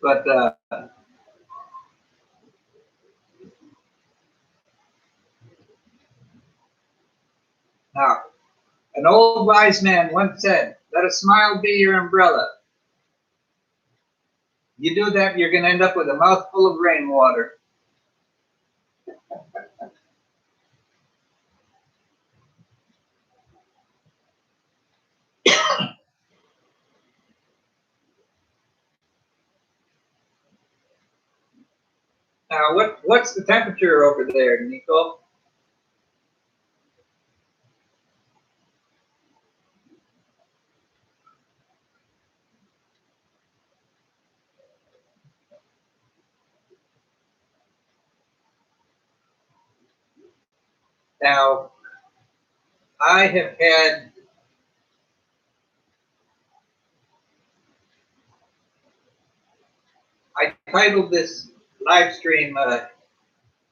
but now, an old wise man once said, "Let a smile be your umbrella." You do that, you're going to end up with a mouthful of rainwater. Now, what's the temperature over there, Nico? Now, I have had I titled this live stream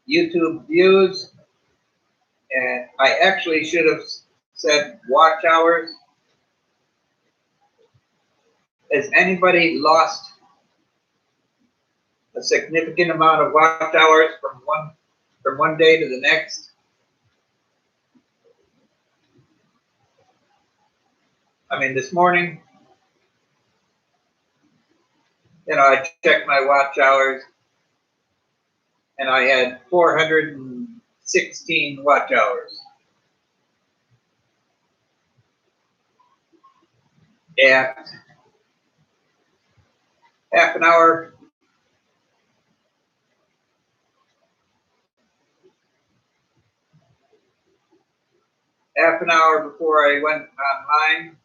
YouTube views, and I actually should have said watch hours. Has anybody lost a significant amount of watch hours from one day to the next? I mean, this morning, I checked my watch hours, and I had 416 watch hours. At half an hour before I went online,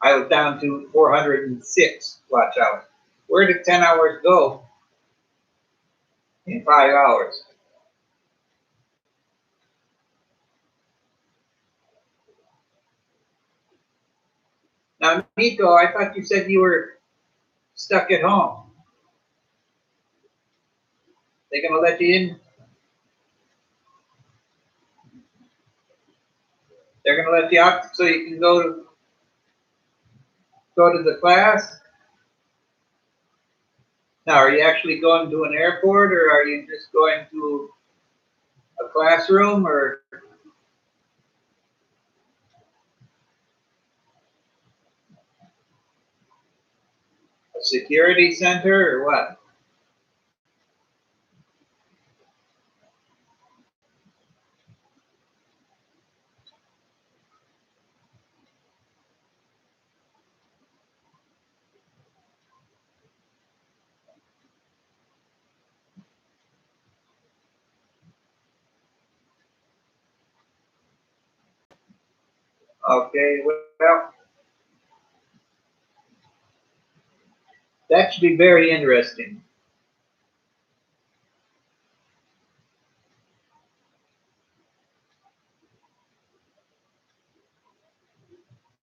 I was down to 406 watch hours. Where did 10 hours go in 5 hours? Now, Nico, I thought you said you were stuck at home. They gonna let you in? They're gonna let you out so you can go to the class? Now, are you actually going to an airport, or are you just going to a classroom, or a security center, or what? Okay, well, that should be very interesting.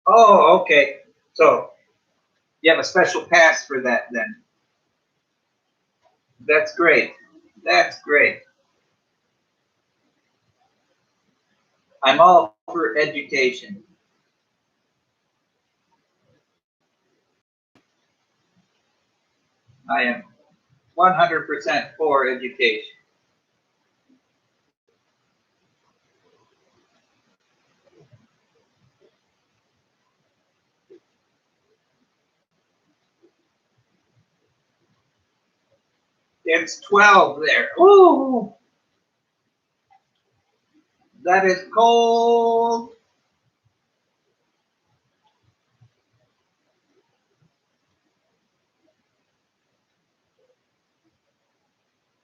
Oh, okay. So you have a special pass for that then. That's great. That's great. I'm all for education. I am 100% for education. It's 12 there. Ooh, that is cold.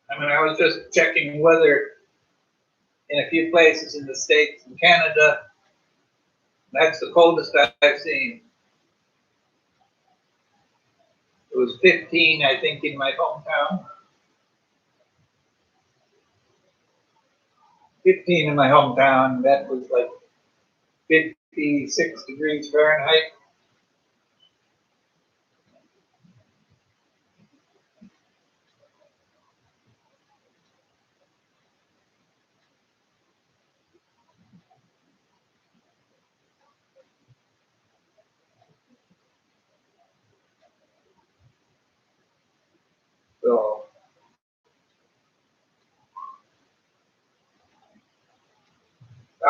I mean, I was just checking weather in a few places in the States and Canada. That's the coldest I've seen. It was 15, I think, in my hometown. 15 in my hometown. That was like 56 degrees Fahrenheit.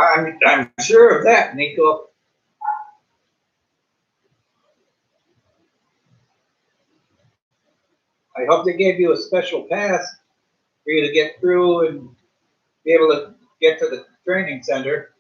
I'm sure of that, Nico. I hope they gave you a special pass for you to get through and be able to get to the training center.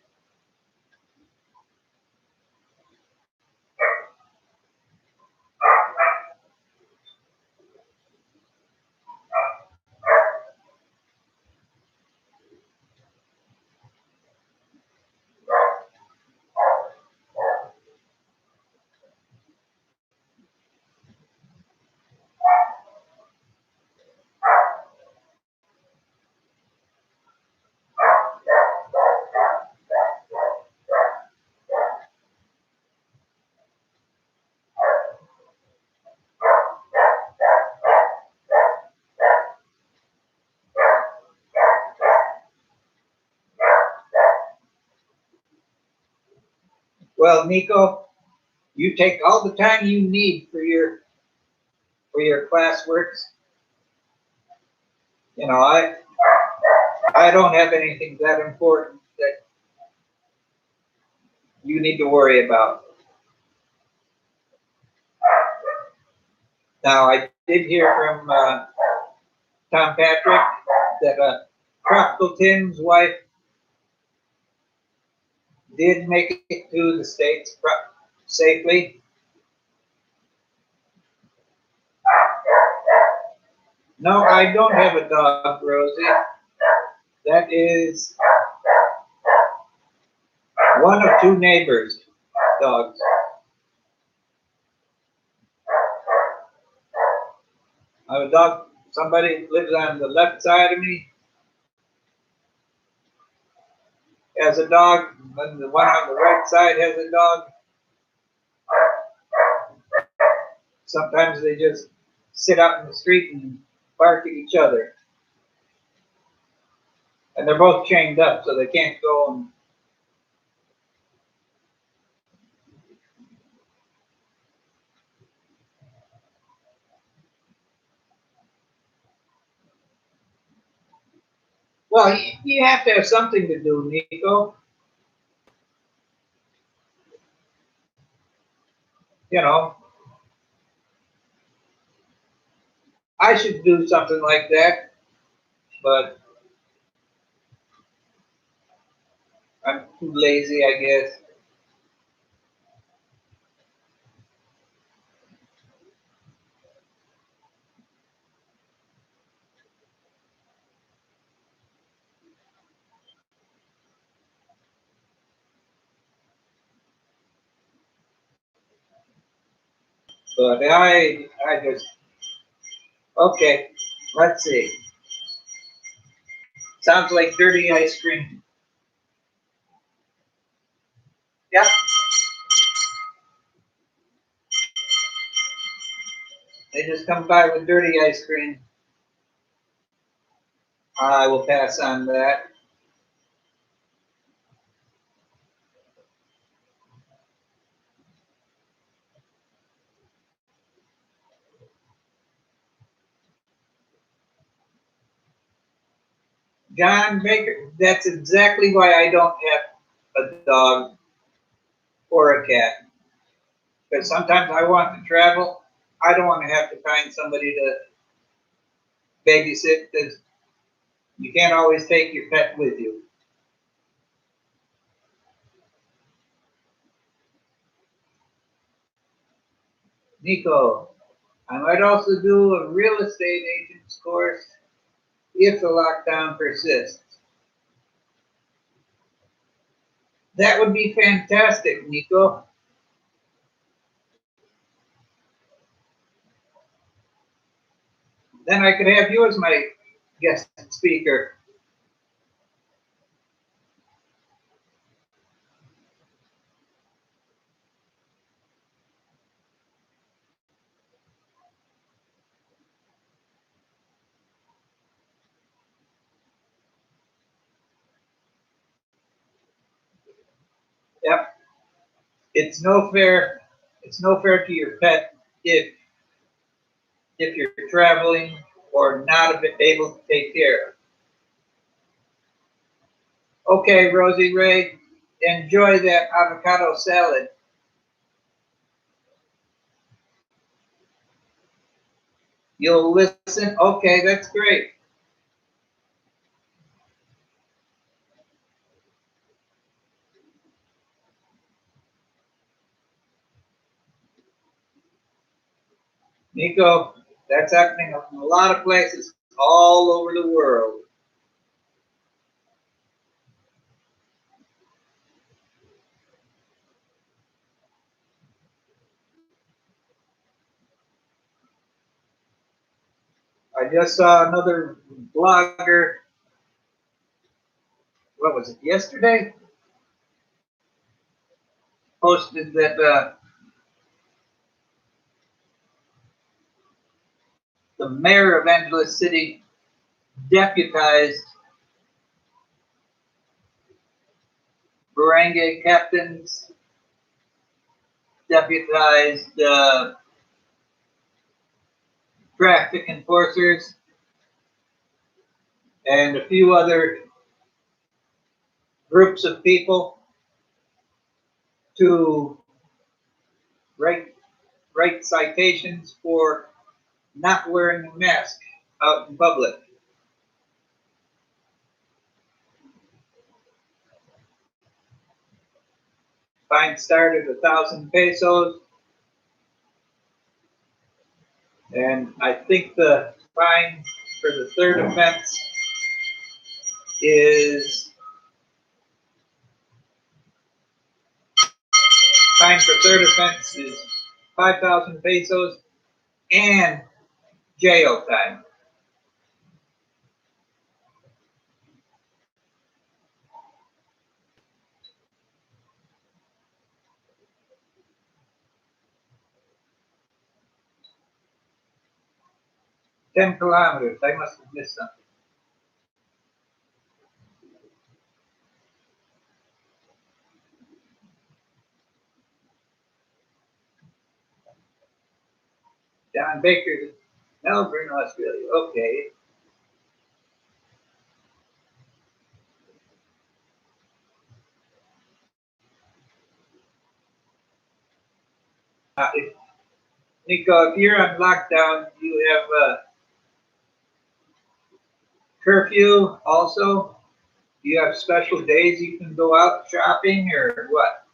Well, Nico, you take all the time you need for your classworks. You know, I don't have anything that important that you need to worry about. Now, I did hear from Tom Patrick that Tropical Tim's wife did make it to the States safely. No, I don't have a dog, Rosie. That is one of two neighbors' dogs. I have a dog, somebody lives on the left side of me has a dog, and the one on the right side has a dog. Sometimes they just sit out in the street and bark at each other. And they're both chained up, so they can't go and well, you have to have something to do, Nico. You know, I should do something like that, but I'm too lazy, I guess. But I just, okay, let's see. Sounds like dirty ice cream. Yep. They just come by with dirty ice cream. I will pass on that. John Baker, that's exactly why I don't have a dog or a cat. Because sometimes I want to travel. I don't want to have to find somebody to babysit because you can't always take your pet with you. Nico, I might also do a real estate agent's course if the lockdown persists. That would be fantastic, Nico. Then I could have you as my guest speaker. Yep. It's no fair. It's no fair to your pet if you're traveling or not able to take care of. Okay, Rosie Ray, enjoy that avocado salad. You'll listen? Okay, that's great. Nico, that's happening in a lot of places all over the world. I just saw another blogger, what was it, yesterday? Posted that the mayor of Angeles City deputized barangay captains, deputized traffic enforcers, and a few other groups of people to write citations for not wearing a mask out in public. Fine started 1,000 pesos, and I think the fine for the third offense is fine for third offense is 5,000 pesos and jail time. Ten kilometers. I must have missed something. John Baker, Melbourne, Australia. Okay. Nico, if you're on lockdown, you have a curfew also? Do you have special days you can go out shopping or what?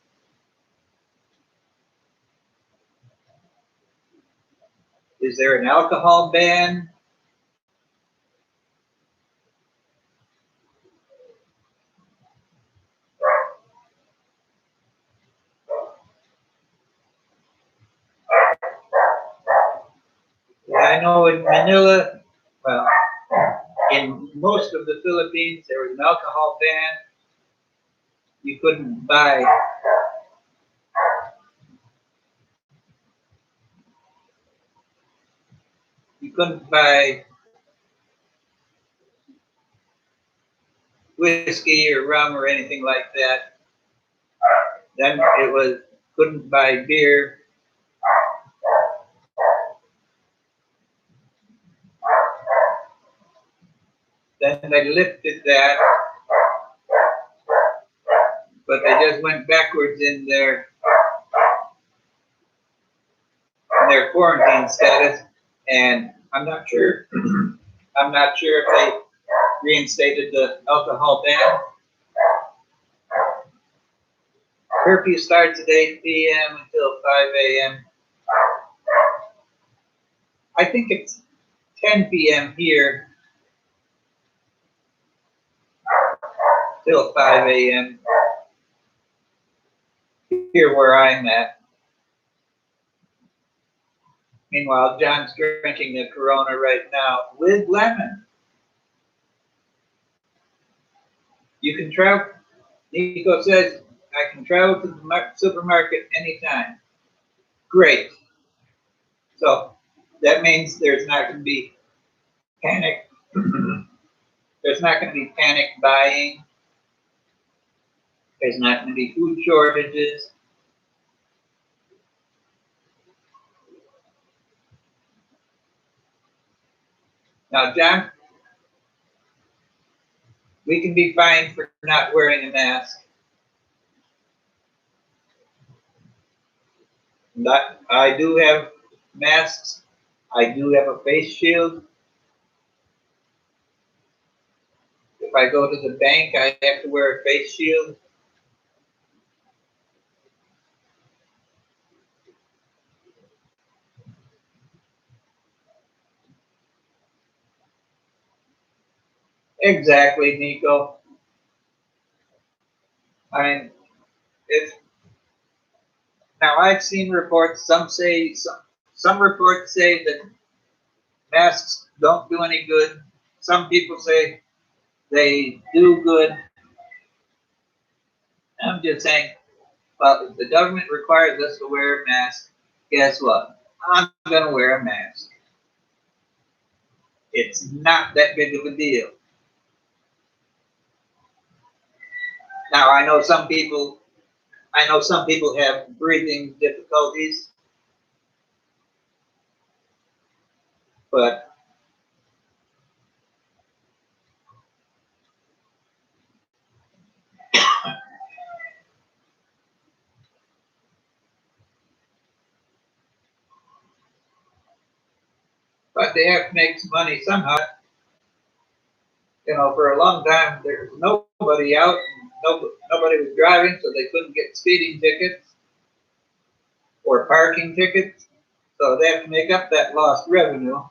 Is there an alcohol ban? Yeah, I know in Manila, well, in most of the Philippines, there was an alcohol ban. You couldn't buy whiskey or rum or anything like that. Then it was couldn't buy beer. Then they lifted that, but they just went backwards in their quarantine status, and I'm not sure. I'm not sure if they reinstated the alcohol ban. Curfew starts at 8 p.m. until 5 a.m. I think it's 10 p.m. here till 5 a.m. here where I'm at. Meanwhile, John's drinking the Corona right now with lemon. You can travel, Nico says, I can travel to the supermarket anytime. Great. So that means there's not going to be panic. There's not going to be panic buying. There's not going to be food shortages. Now, John, We can be fined for not wearing a mask. I do have masks. I do have a face shield. If I go to the bank, I have to wear a face shield. Exactly, Nico. I mean, it's now I've seen reports. Some reports say that masks don't do any good. Some people say they do good. I'm just saying, well, if the government requires us to wear a mask, guess what? I'm gonna wear a mask. It's not that big of a deal. Now I know some people have breathing difficulties, but they have to make some money somehow. You know, for a long time there was nobody out, nobody was driving, so they couldn't get speeding tickets or parking tickets. So they have to make up that lost revenue.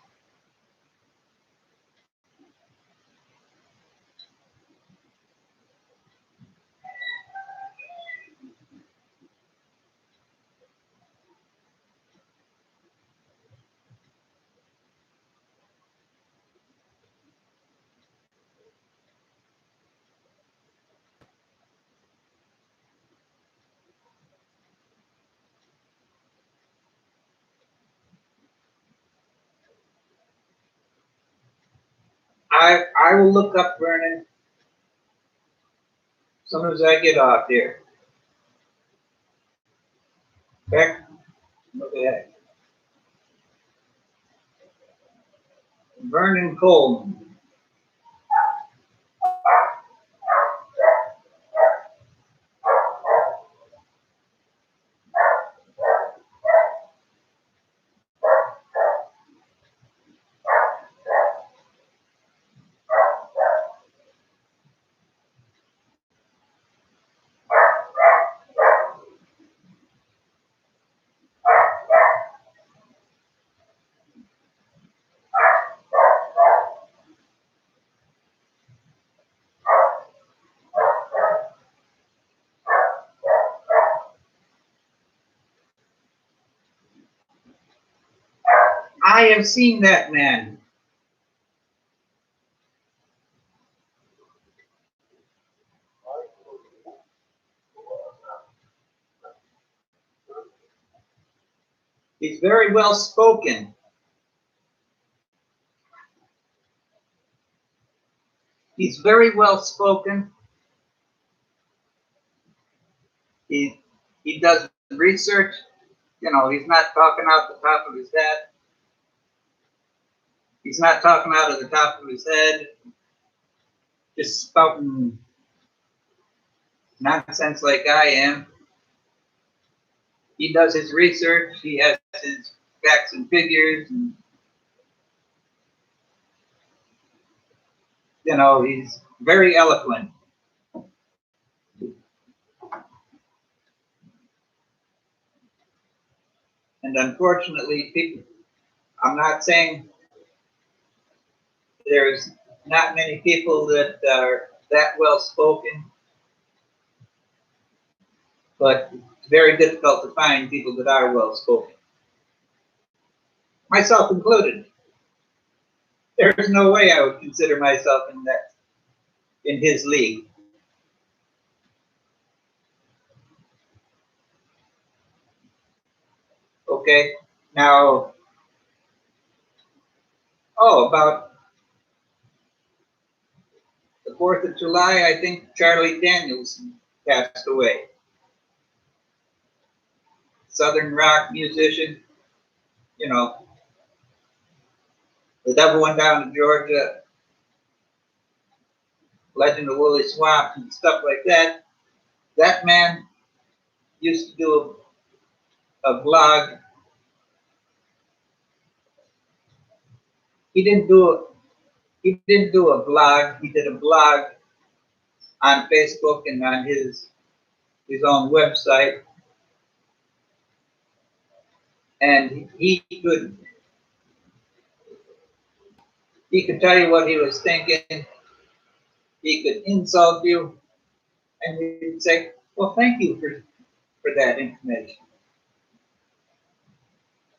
I will look up Vernon as soon as I get off here. Beck, look at that. Vernon Coleman. I have seen that man. He's very well spoken. He's very well spoken. He does research. You know, he's not talking out the top of his head. He's not talking out of the top of his head, just spouting nonsense like I am. He does his research. He has his facts and figures. And, you know, he's very eloquent. And unfortunately, people, I'm not saying there's not many people that are that well spoken, but it's very difficult to find people that are well spoken. Myself included. There's no way I would consider myself in his league. Okay. Now, about the 4th of July, I think Charlie Daniels passed away. Southern rock musician, you know, the devil went down to Georgia. Legend of Woolly Swamp and stuff like that. That man used to do a blog. He didn't do a, he didn't do a blog. He did a blog on Facebook and on his own website, and he could tell you what he was thinking. He could insult you, and he'd say, "Well, thank you for that information."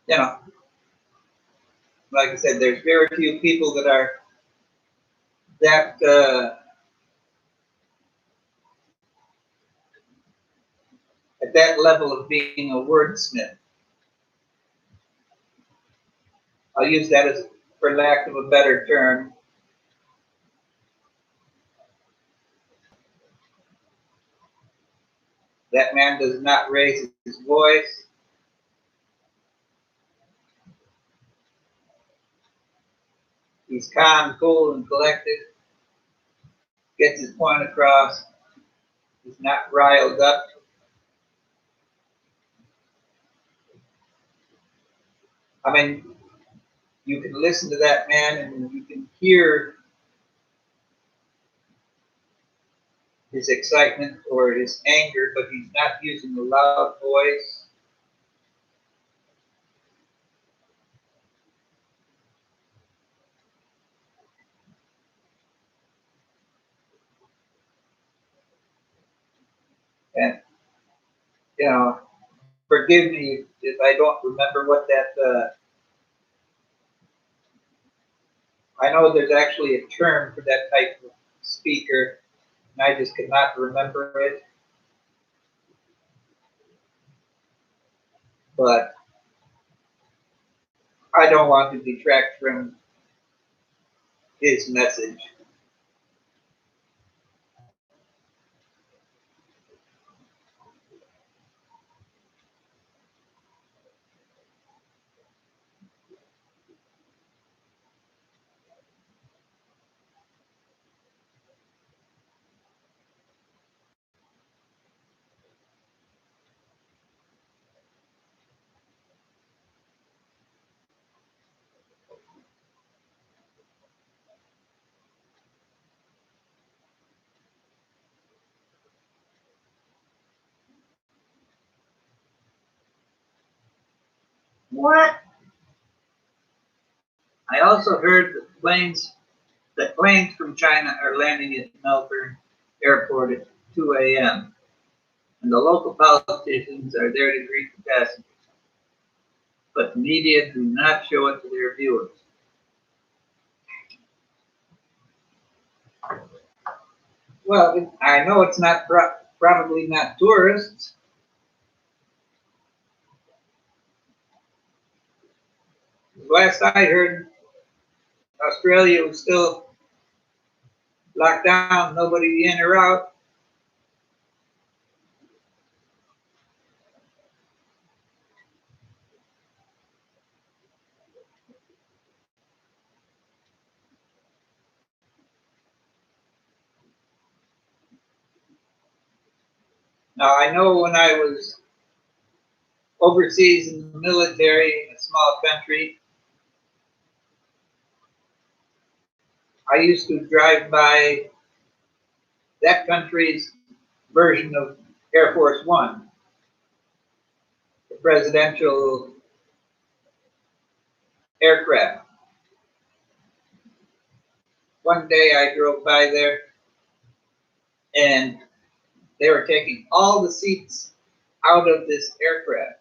You know, like I said, there's very few people that are that at that level of being a wordsmith. I'll use that as, for lack of a better term. That man does not raise his voice. He's calm, cool, and collected. Gets his point across. He's not riled up. I mean, you can listen to that man and you can hear his excitement or his anger, but he's not using a loud voice. And, you know, forgive me if I don't remember what that, I know there's actually a term for that type of speaker, and I just could not remember it. But I don't want to detract from his message. What? I also heard that planes from China are landing at Melbourne Airport at 2 a.m. and the local politicians are there to greet the passengers, but the media do not show it to their viewers. Well, I know it's not probably not tourists. Last I heard, Australia was still locked down, nobody in or out. Now, I know when I was overseas in the military in a small country, I used to drive by that country's version of Air Force One, the presidential aircraft. One day I drove by there and they were taking all the seats out of this aircraft.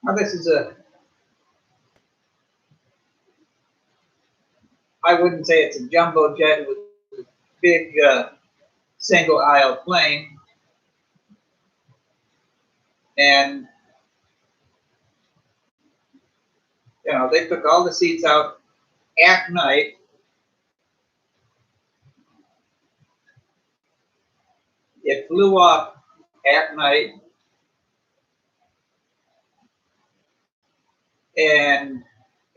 Now, this is I wouldn't say it's a jumbo jet, it was a big single aisle plane. And, you know, they took all the seats out at night. It flew off at night. And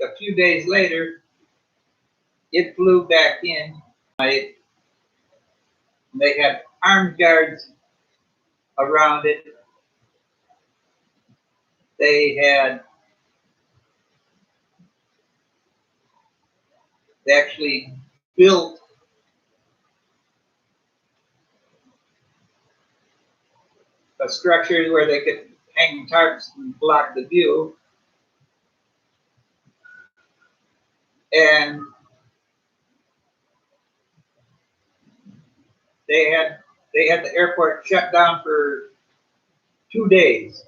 a few days later, it flew back in. They had armed guards around it. They actually built a structure where they could hang tarps and block the view. And they had the airport shut down for 2 days.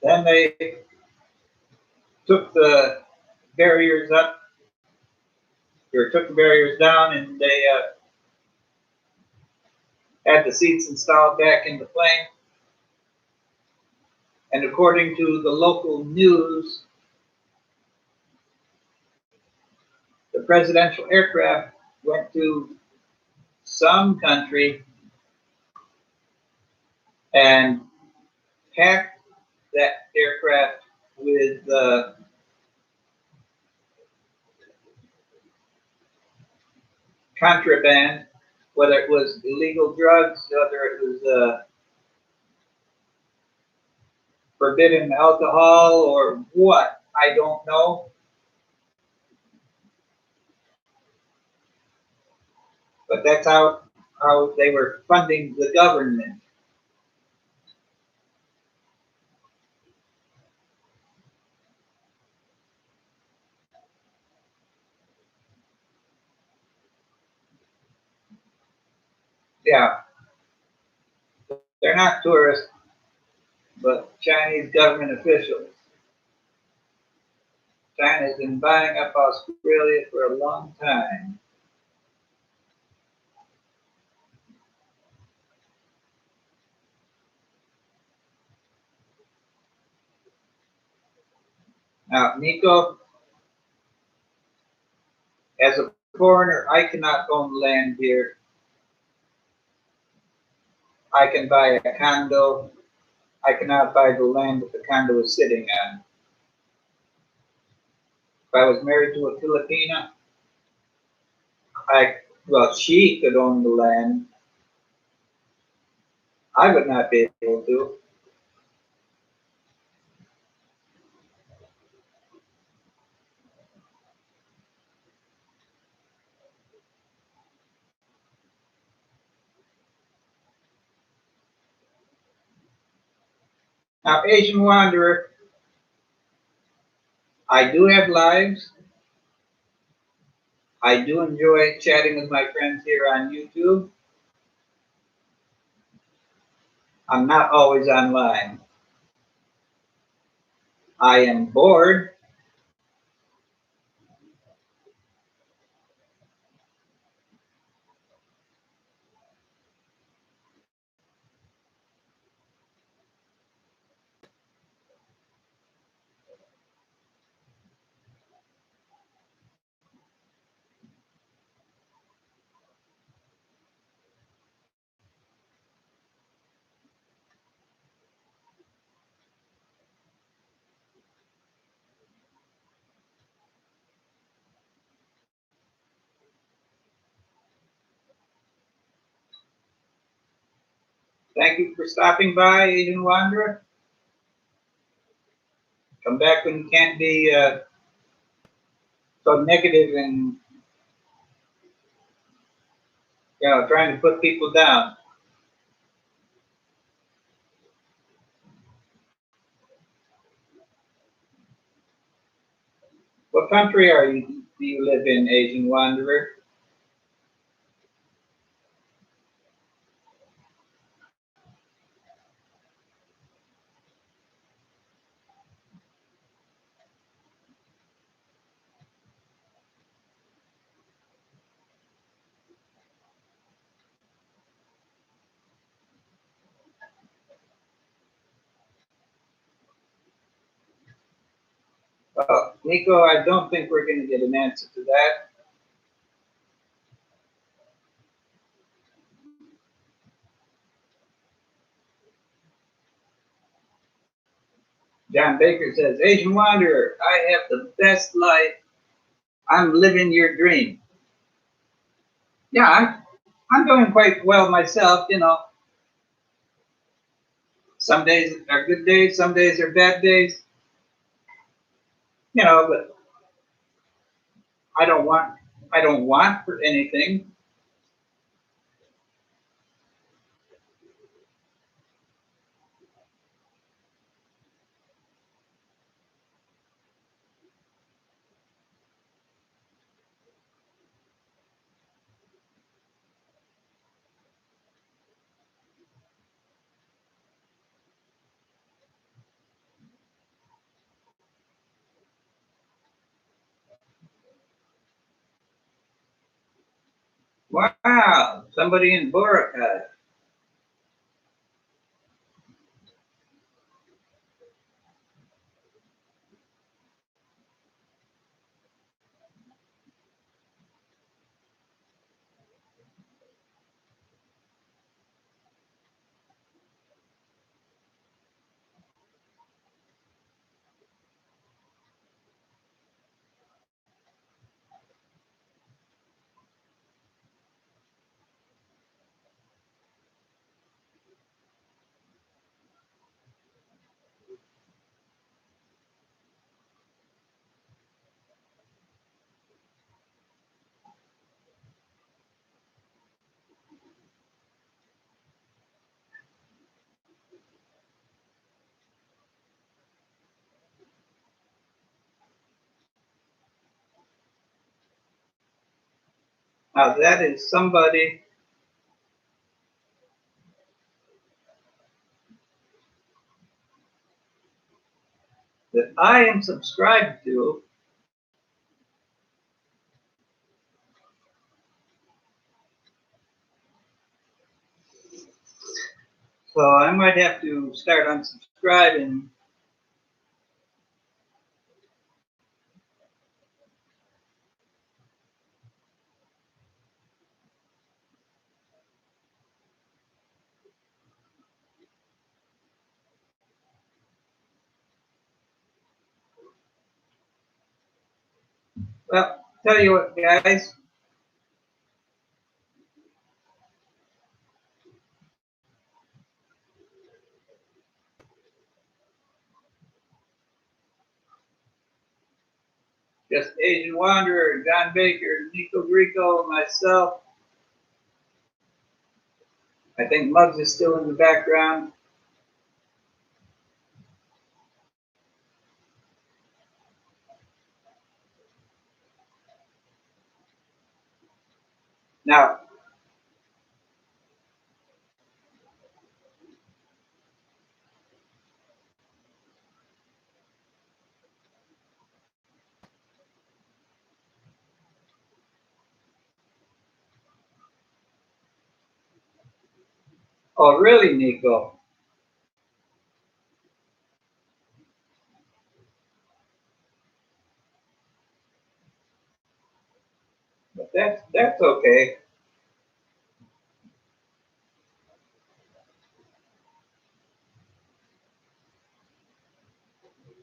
Then they took the barriers up, or took the barriers down, and they had the seats installed back in the plane. And according to the local news, the presidential aircraft went to some country and packed that aircraft with contraband, whether it was illegal drugs, whether it was forbidden alcohol, or what, I don't know. But that's how they were funding the government. Yeah, they're not tourists, but Chinese government officials. China's been buying up Australia for a long time. Now, Nico, as a foreigner, I cannot own land here. I can buy a condo. I cannot buy the land that the condo is sitting on. If I was married to a Filipina, well, she could own the land. I would not be able to. Now, Asian Wanderer, I do have lives. I do enjoy chatting with my friends here on YouTube. I'm not always online. I am bored. Thank you for stopping by, Asian Wanderer. Come back when you can't be so negative and trying to put people down. What country do you live in, Asian Wanderer? Nico, I don't think we're going to get an answer to that. John Baker says, Asian Wanderer, I have the best life. I'm living your dream. Yeah, I'm doing quite well myself, you know. Some days are good days, some days are bad days, you know, but I don't want for anything. Wow, somebody in Boracay. Now that is somebody that I am subscribed to. So I might have to start unsubscribing. Well, tell you what, guys. Just Asian Wanderer, John Baker, Nico Grico, myself. I think Muggs is still in the background. Now, oh really, Nico? But that's okay.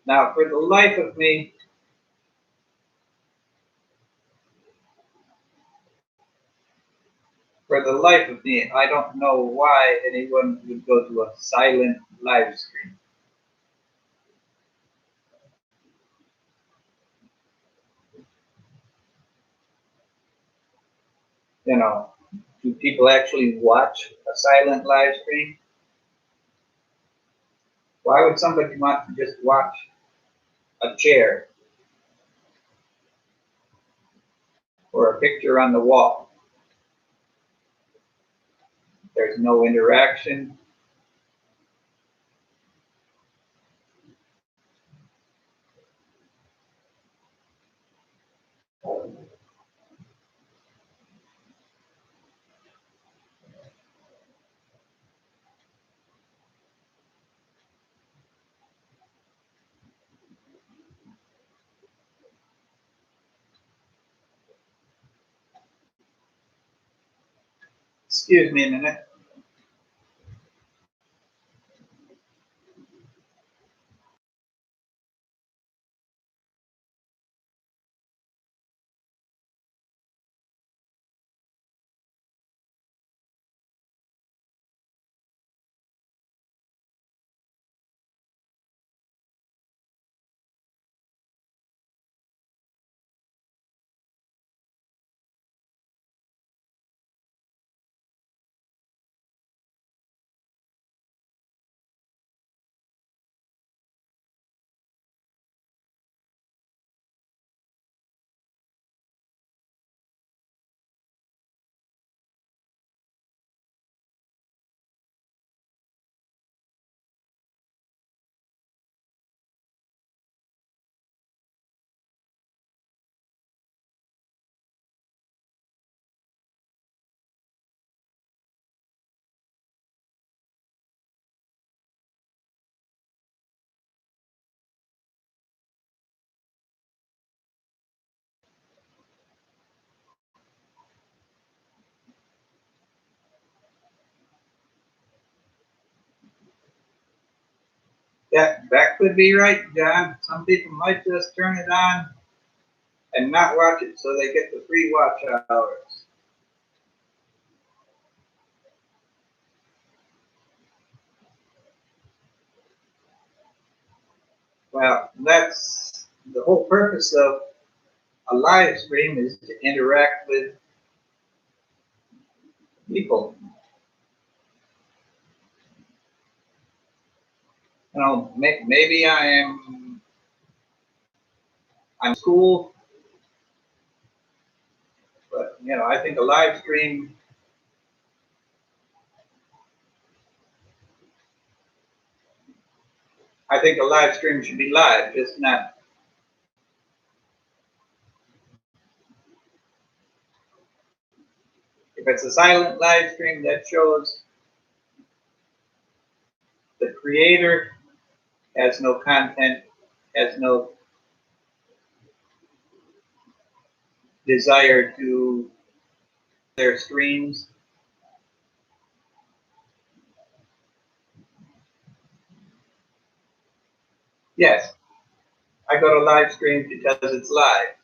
Now, for the life of me, I don't know why anyone would go to a silent live stream. You know, do people actually watch a silent live stream? Why would somebody want to just watch a chair or a picture on the wall? There's no interaction. Excuse me a minute. That could be right, John. Some people might just turn it on and not watch it so they get the free watch hours. Well, that's the whole purpose of a live stream, is to interact with people. You know, maybe I'm school, but you know, I think a live stream. I think a live stream should be live, just not. If it's a silent live stream, that shows the creator has no content, has no desire to their streams. Yes, I go to live streams because it's live.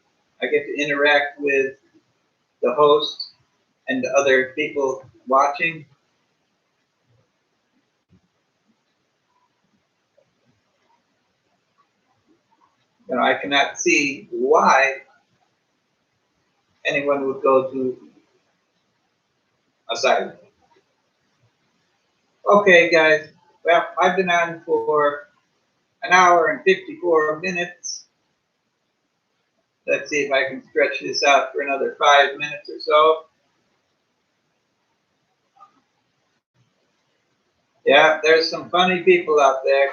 I get to interact with the host and the other people watching. You know, I cannot see why anyone would go to a silent. Okay, guys. Well, I've been on for an hour and 54 minutes. Let's see if I can stretch this out for another 5 minutes or so. Yeah, there's some funny people out there.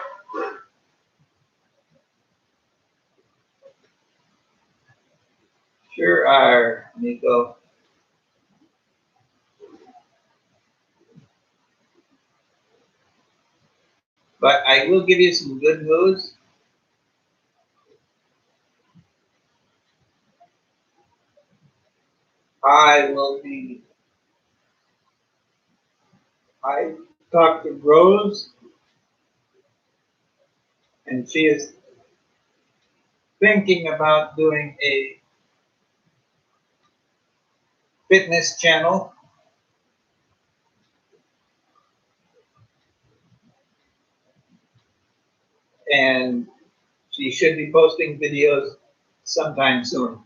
Sure are, Nico. But I will give you some good news. I will be. I talked to Rose, and she is thinking about doing a fitness channel. And she should be posting videos sometime soon.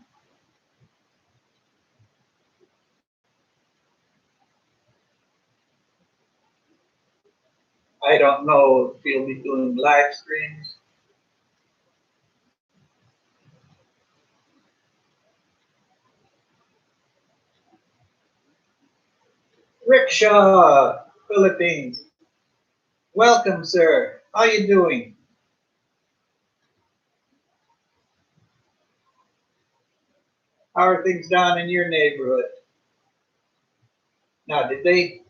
I don't know if she'll be doing live streams. Rickshaw, Philippines. Welcome, sir. How you doing? How are things down in your neighborhood? Now, did they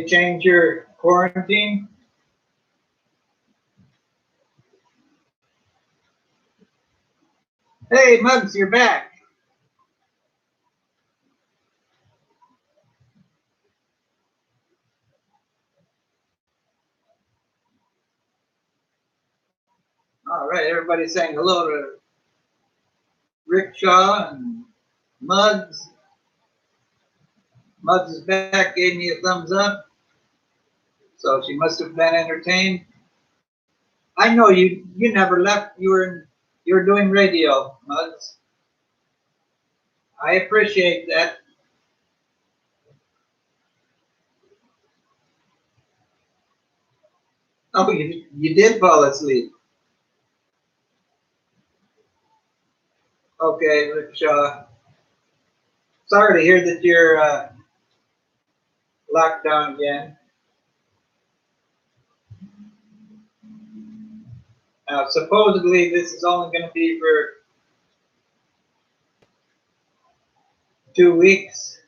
change your quarantine? Hey, Muggs, you're back. All right, everybody's saying hello to Rickshaw and Muggs. Muggs is back, gave me a thumbs up. So she must have been entertained. I know you never left. You were doing radio, Muggs. I appreciate that. Oh, you did fall asleep. Okay, Rickshaw. Sorry to hear that you're locked down again. Now, supposedly this is only going to be for 2 weeks.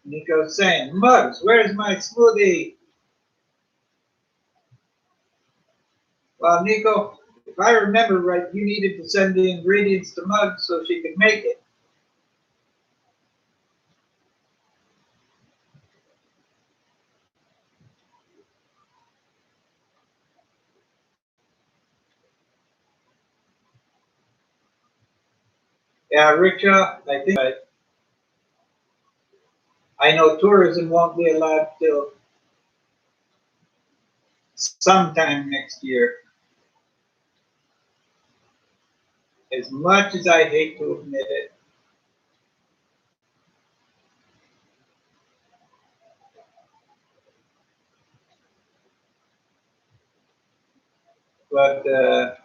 Nico's saying, Muggs, where's my smoothie? Well, Nico, if I remember right, you needed to send the ingredients to Muggs so she could make it. Yeah, Rickshaw, I know tourism won't be allowed till sometime next year. As much as I hate to admit it. But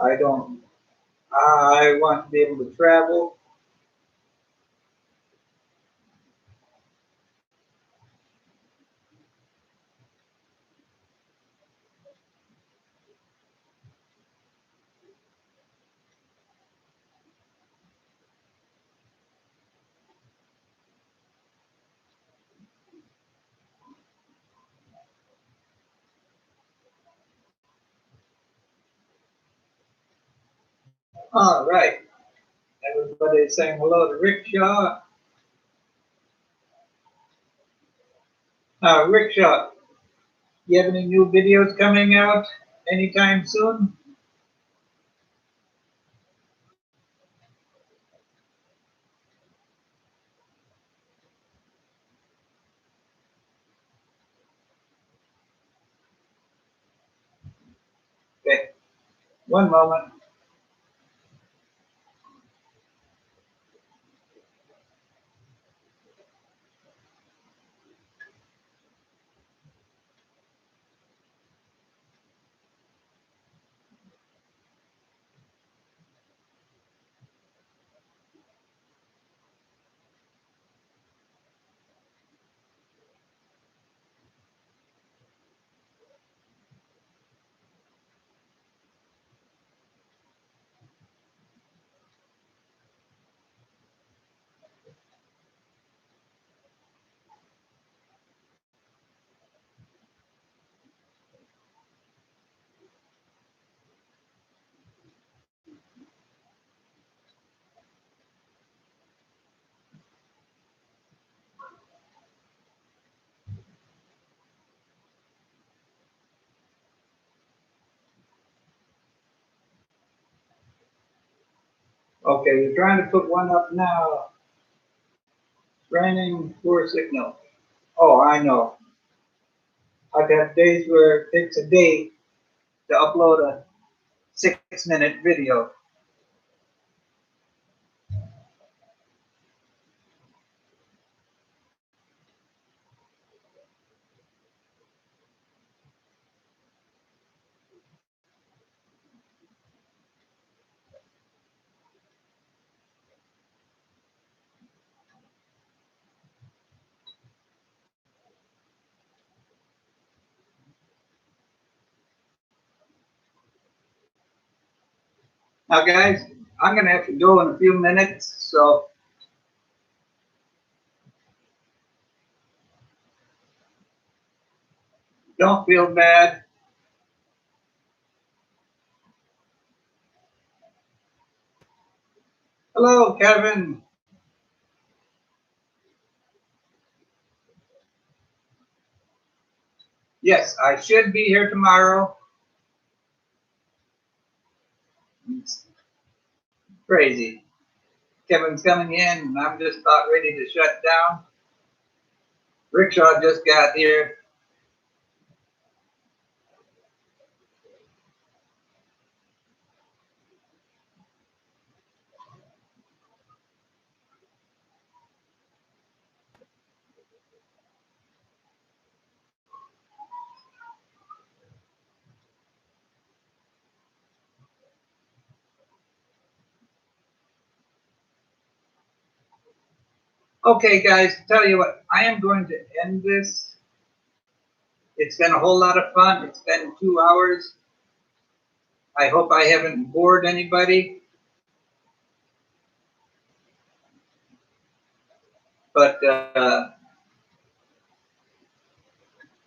I don't. I want to be able to travel. All right. Everybody saying hello to Rickshaw. Rickshaw, you have any new videos coming out anytime soon? Okay, one moment. Okay, you're trying to put one up now. Raining, poor signal. Oh, I know. I've had days where it takes a day to upload a 6-minute video. Now, guys, I'm going to have to go in a few minutes, so don't feel bad. Hello, Kevin. Yes, I should be here tomorrow. It's crazy. Kevin's coming in, and I'm just about ready to shut down. Rickshaw just got here. Okay, guys, tell you what, I am going to end this. It's been a whole lot of fun. It's been 2 hours. I hope I haven't bored anybody. But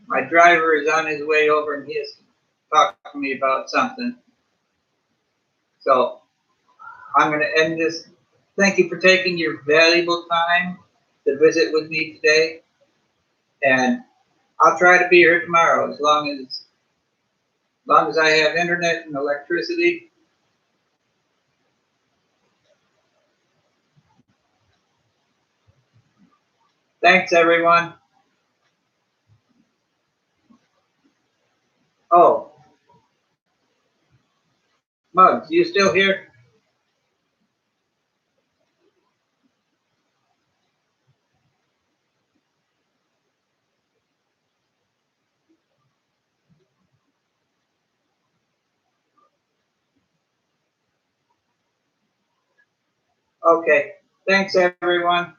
my driver is on his way over and he has talked to me about something. So I'm going to end this. Thank you for taking your valuable time to visit with me today, and I'll try to be here tomorrow as long as I have internet and electricity. Thanks, everyone. Oh, Muggs, you still here? Okay. Thanks, everyone.